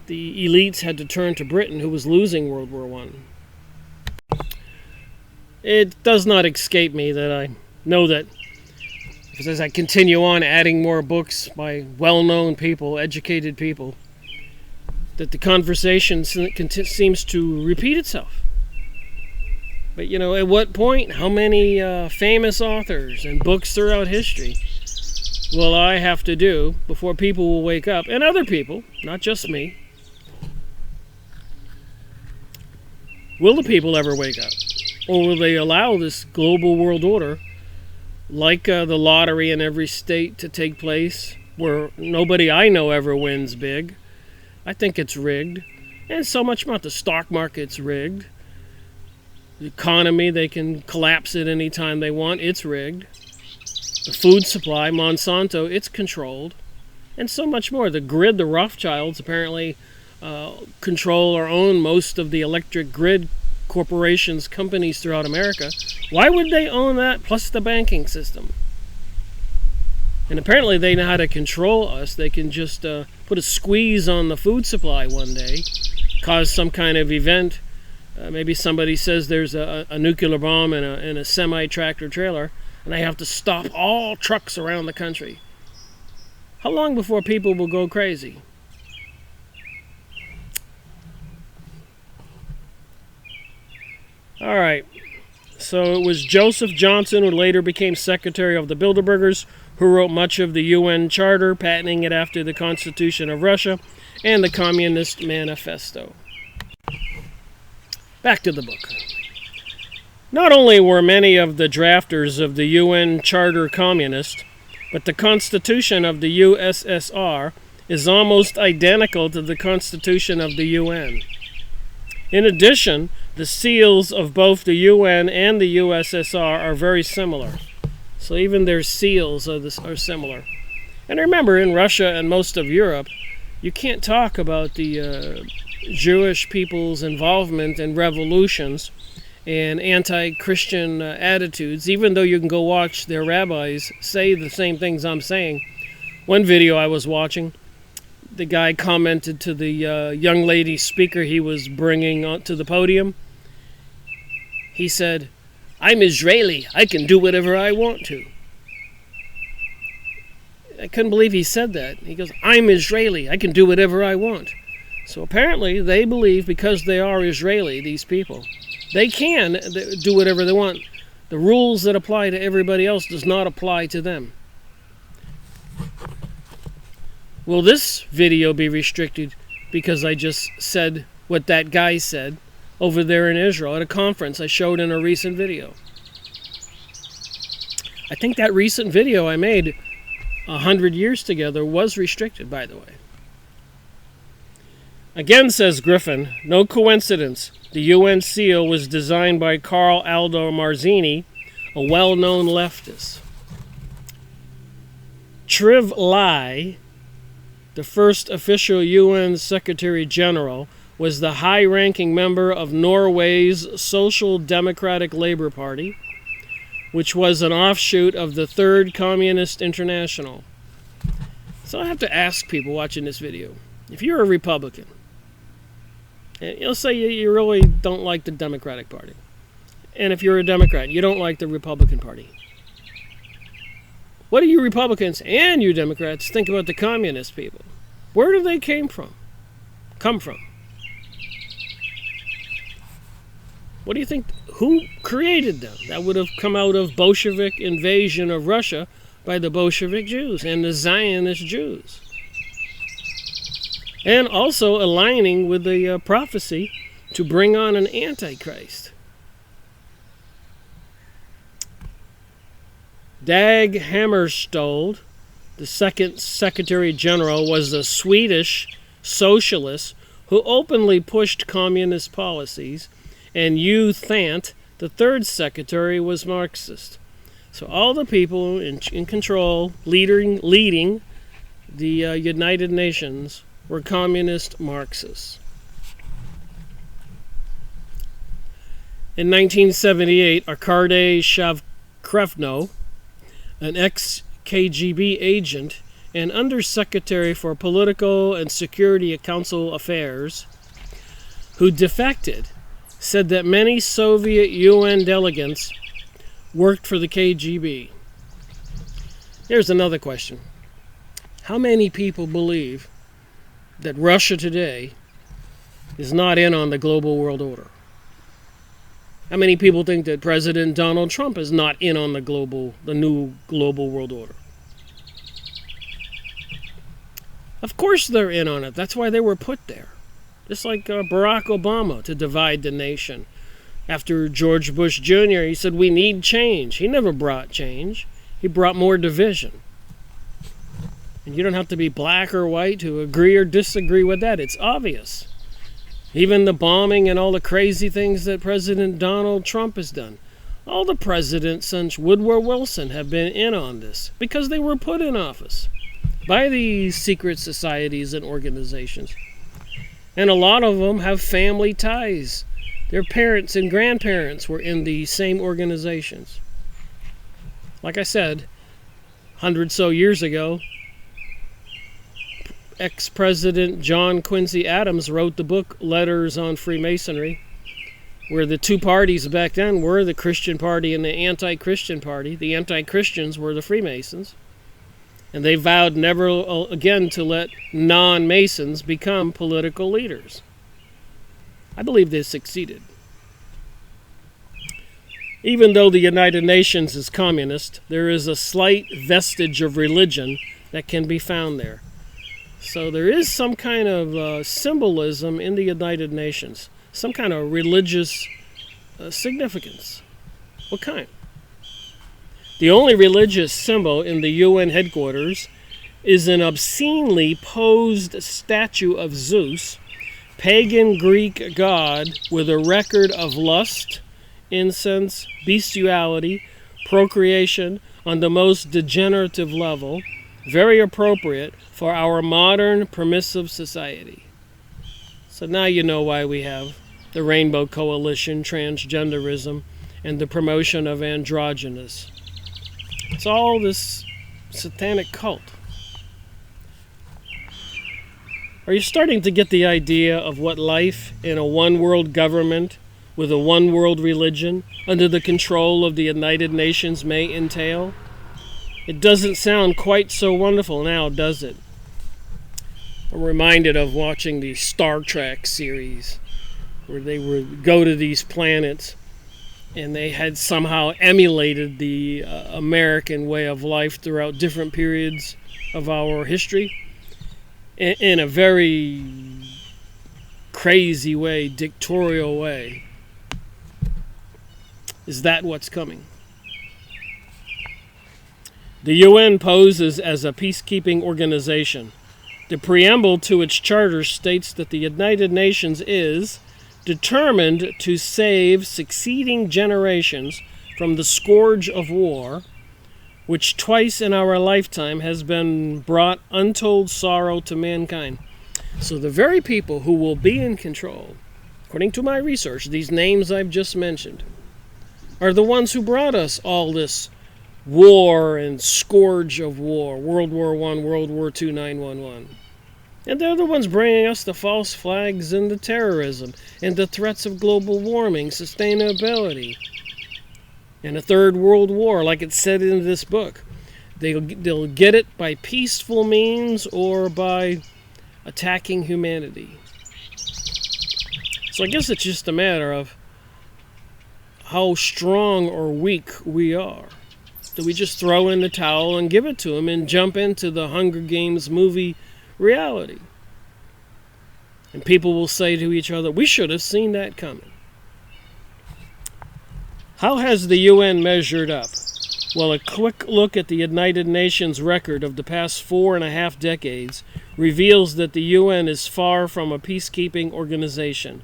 the elites had to turn to Britain, who was losing World War I. It does not escape me that I know that, because as I continue on adding more books by well-known people, educated people, that the conversation seems to repeat itself. But you know, at what point, how many famous authors and books throughout history will I have to do before people will wake up, and other people, not just me? Will the people ever wake up? Or will they allow this global world order, like the lottery in every state, to take place, where nobody I know ever wins big? I think it's rigged. And so much more. The stock market's rigged. The economy, they can collapse it any time they want. It's rigged. The food supply, Monsanto, it's controlled. And so much more. The grid, the Rothschilds apparently control or own most of the electric grid corporations, companies throughout America. Why would they own that, plus the banking system? And apparently they know how to control us. They can just put a squeeze on the food supply one day, cause some kind of event. Maybe somebody says there's a nuclear bomb in a semi-tractor trailer, and they have to stop all trucks around the country. How long before people will go crazy? All right. So it was Joseph Johnson, who later became secretary of the Bilderbergers, who wrote much of the UN Charter, patenting it after the Constitution of Russia and the Communist Manifesto. Back to the book. Not only were many of the drafters of the UN Charter communist, but the Constitution of the USSR is almost identical to the Constitution of the UN. In addition, the seals of both the UN and the USSR are very similar. So even their seals are similar. And remember, in Russia and most of Europe, you can't talk about the Jewish people's involvement in revolutions and anti-Christian attitudes, even though you can go watch their rabbis say the same things I'm saying. One video I was watching, the guy commented to the young lady speaker he was bringing onto the podium. He said, "I'm Israeli. I can do whatever I want to." I couldn't believe he said that. He goes, "I'm Israeli. I can do whatever I want." So apparently they believe because they are Israeli, these people, they can do whatever they want. The rules that apply to everybody else does not apply to them. Will this video be restricted because I just said what that guy said over there in Israel at a conference I showed in a recent video? I think that recent video I made 100 years together was restricted, by the way. Again, says Griffin, no coincidence. The UN seal was designed by Carl Aldo Marzini, a well-known leftist. Triv Lai, the first official UN Secretary General, was the high-ranking member of Norway's Social Democratic Labour Party, which was an offshoot of the Third Communist International. So I have to ask people watching this video, if you're a Republican, and you'll say you really don't like the Democratic Party, and if you're a Democrat, you don't like the Republican Party, what do you Republicans and you Democrats think about the communist people? Where do they come from? What do you think? Who created them? That would have come out of Bolshevik invasion of Russia by the Bolshevik Jews and the Zionist Jews. And also aligning with the prophecy to bring on an Antichrist. Dag Hammarskjöld, the second Secretary General, was a Swedish socialist who openly pushed communist policies, and Yu Thant, the third secretary, was Marxist. So all the people in control, leading the United Nations, were communist Marxists. In 1978, Arkady Shavkrevno, an ex-KGB agent and Undersecretary for Political and Security Council Affairs, who defected, said that many Soviet UN delegates worked for the KGB. Here's another question. How many people believe that Russia today is not in on the global world order? How many people think that President Donald Trump is not in on the new global world order? Of course they're in on it. That's why they were put there. Just like Barack Obama, to divide the nation. After George Bush Jr., he said, we need change. He never brought change. He brought more division. And you don't have to be black or white to agree or disagree with that. It's obvious. Even the bombing and all the crazy things that President Donald Trump has done. All the presidents since Woodrow Wilson have been in on this because they were put in office by these secret societies and organizations. And a lot of them have family ties. Their parents and grandparents were in the same organizations. Like I said, 100 so years ago, ex-President John Quincy Adams wrote the book Letters on Freemasonry, where the two parties back then were the Christian party and the anti-Christian party. The anti-Christians were the Freemasons. And they vowed never again to let non-Masons become political leaders. I believe they succeeded. Even though the United Nations is communist, there is a slight vestige of religion that can be found there. So there is some kind of symbolism in the United Nations, some kind of religious significance. What kind? The only religious symbol in the UN headquarters is an obscenely posed statue of Zeus, pagan Greek god with a record of lust, incense, bestiality, procreation on the most degenerative level, very appropriate for our modern permissive society. So now you know why we have the Rainbow Coalition, transgenderism, and the promotion of androgynous. It's all this satanic cult. Are you starting to get the idea of what life in a one-world government with a one-world religion under the control of the United Nations may entail? It doesn't sound quite so wonderful now, does it? I'm reminded of watching the Star Trek series where they would go to these planets and they had somehow emulated the American way of life throughout different periods of our history in a very crazy way, dictatorial way. Is that what's coming? The UN poses as a peacekeeping organization. The preamble to its charter states that the United Nations is determined to save succeeding generations from the scourge of war, which twice in our lifetime has been brought untold sorrow to mankind. So the very people who will be in control, according to my research, these names I've just mentioned, are the ones who brought us all this war and scourge of war, World War I, World War II, 9/11. And they're the ones bringing us the false flags and the terrorism and the threats of global warming, sustainability, and a third world war, like it's said in this book. They'll get it by peaceful means or by attacking humanity. So I guess it's just a matter of how strong or weak we are. Do we just throw in the towel and give it to them and jump into the Hunger Games movie reality? And people will say to each other, we should have seen that coming. How has the UN measured up? Well, a quick look at the United Nations record of the past 4.5 decades reveals that the UN is far from a peacekeeping organization.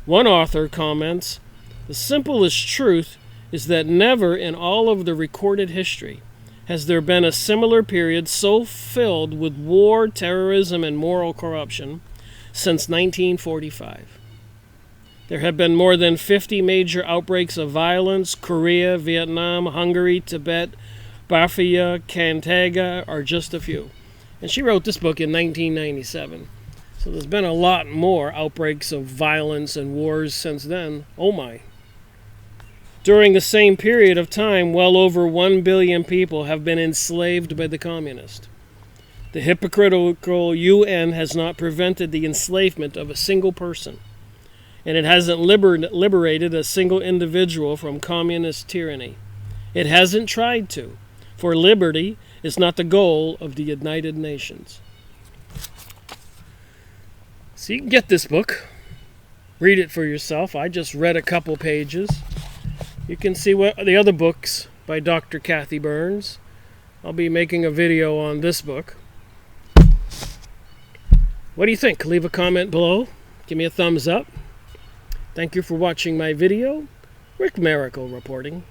One author comments, "The simplest truth is that never in all of the recorded history has there been a similar period so filled with war, terrorism, and moral corruption since 1945. There have been more than 50 major outbreaks of violence. Korea, Vietnam, Hungary, Tibet, Bafia, Kantaga are just a few." And she wrote this book in 1997. So there's been a lot more outbreaks of violence and wars since then. Oh my. During the same period of time, well over 1 billion people have been enslaved by the communists. The hypocritical UN has not prevented the enslavement of a single person, and it hasn't liberated a single individual from communist tyranny. It hasn't tried to, for liberty is not the goal of the United Nations. So you can get this book, read it for yourself. I just read a couple pages. You can see what the other books by Dr. Cathy Burns. I'll be making a video on this book. What do you think? Leave a comment below. Give me a thumbs up. Thank you for watching my video. Rick Miracle reporting.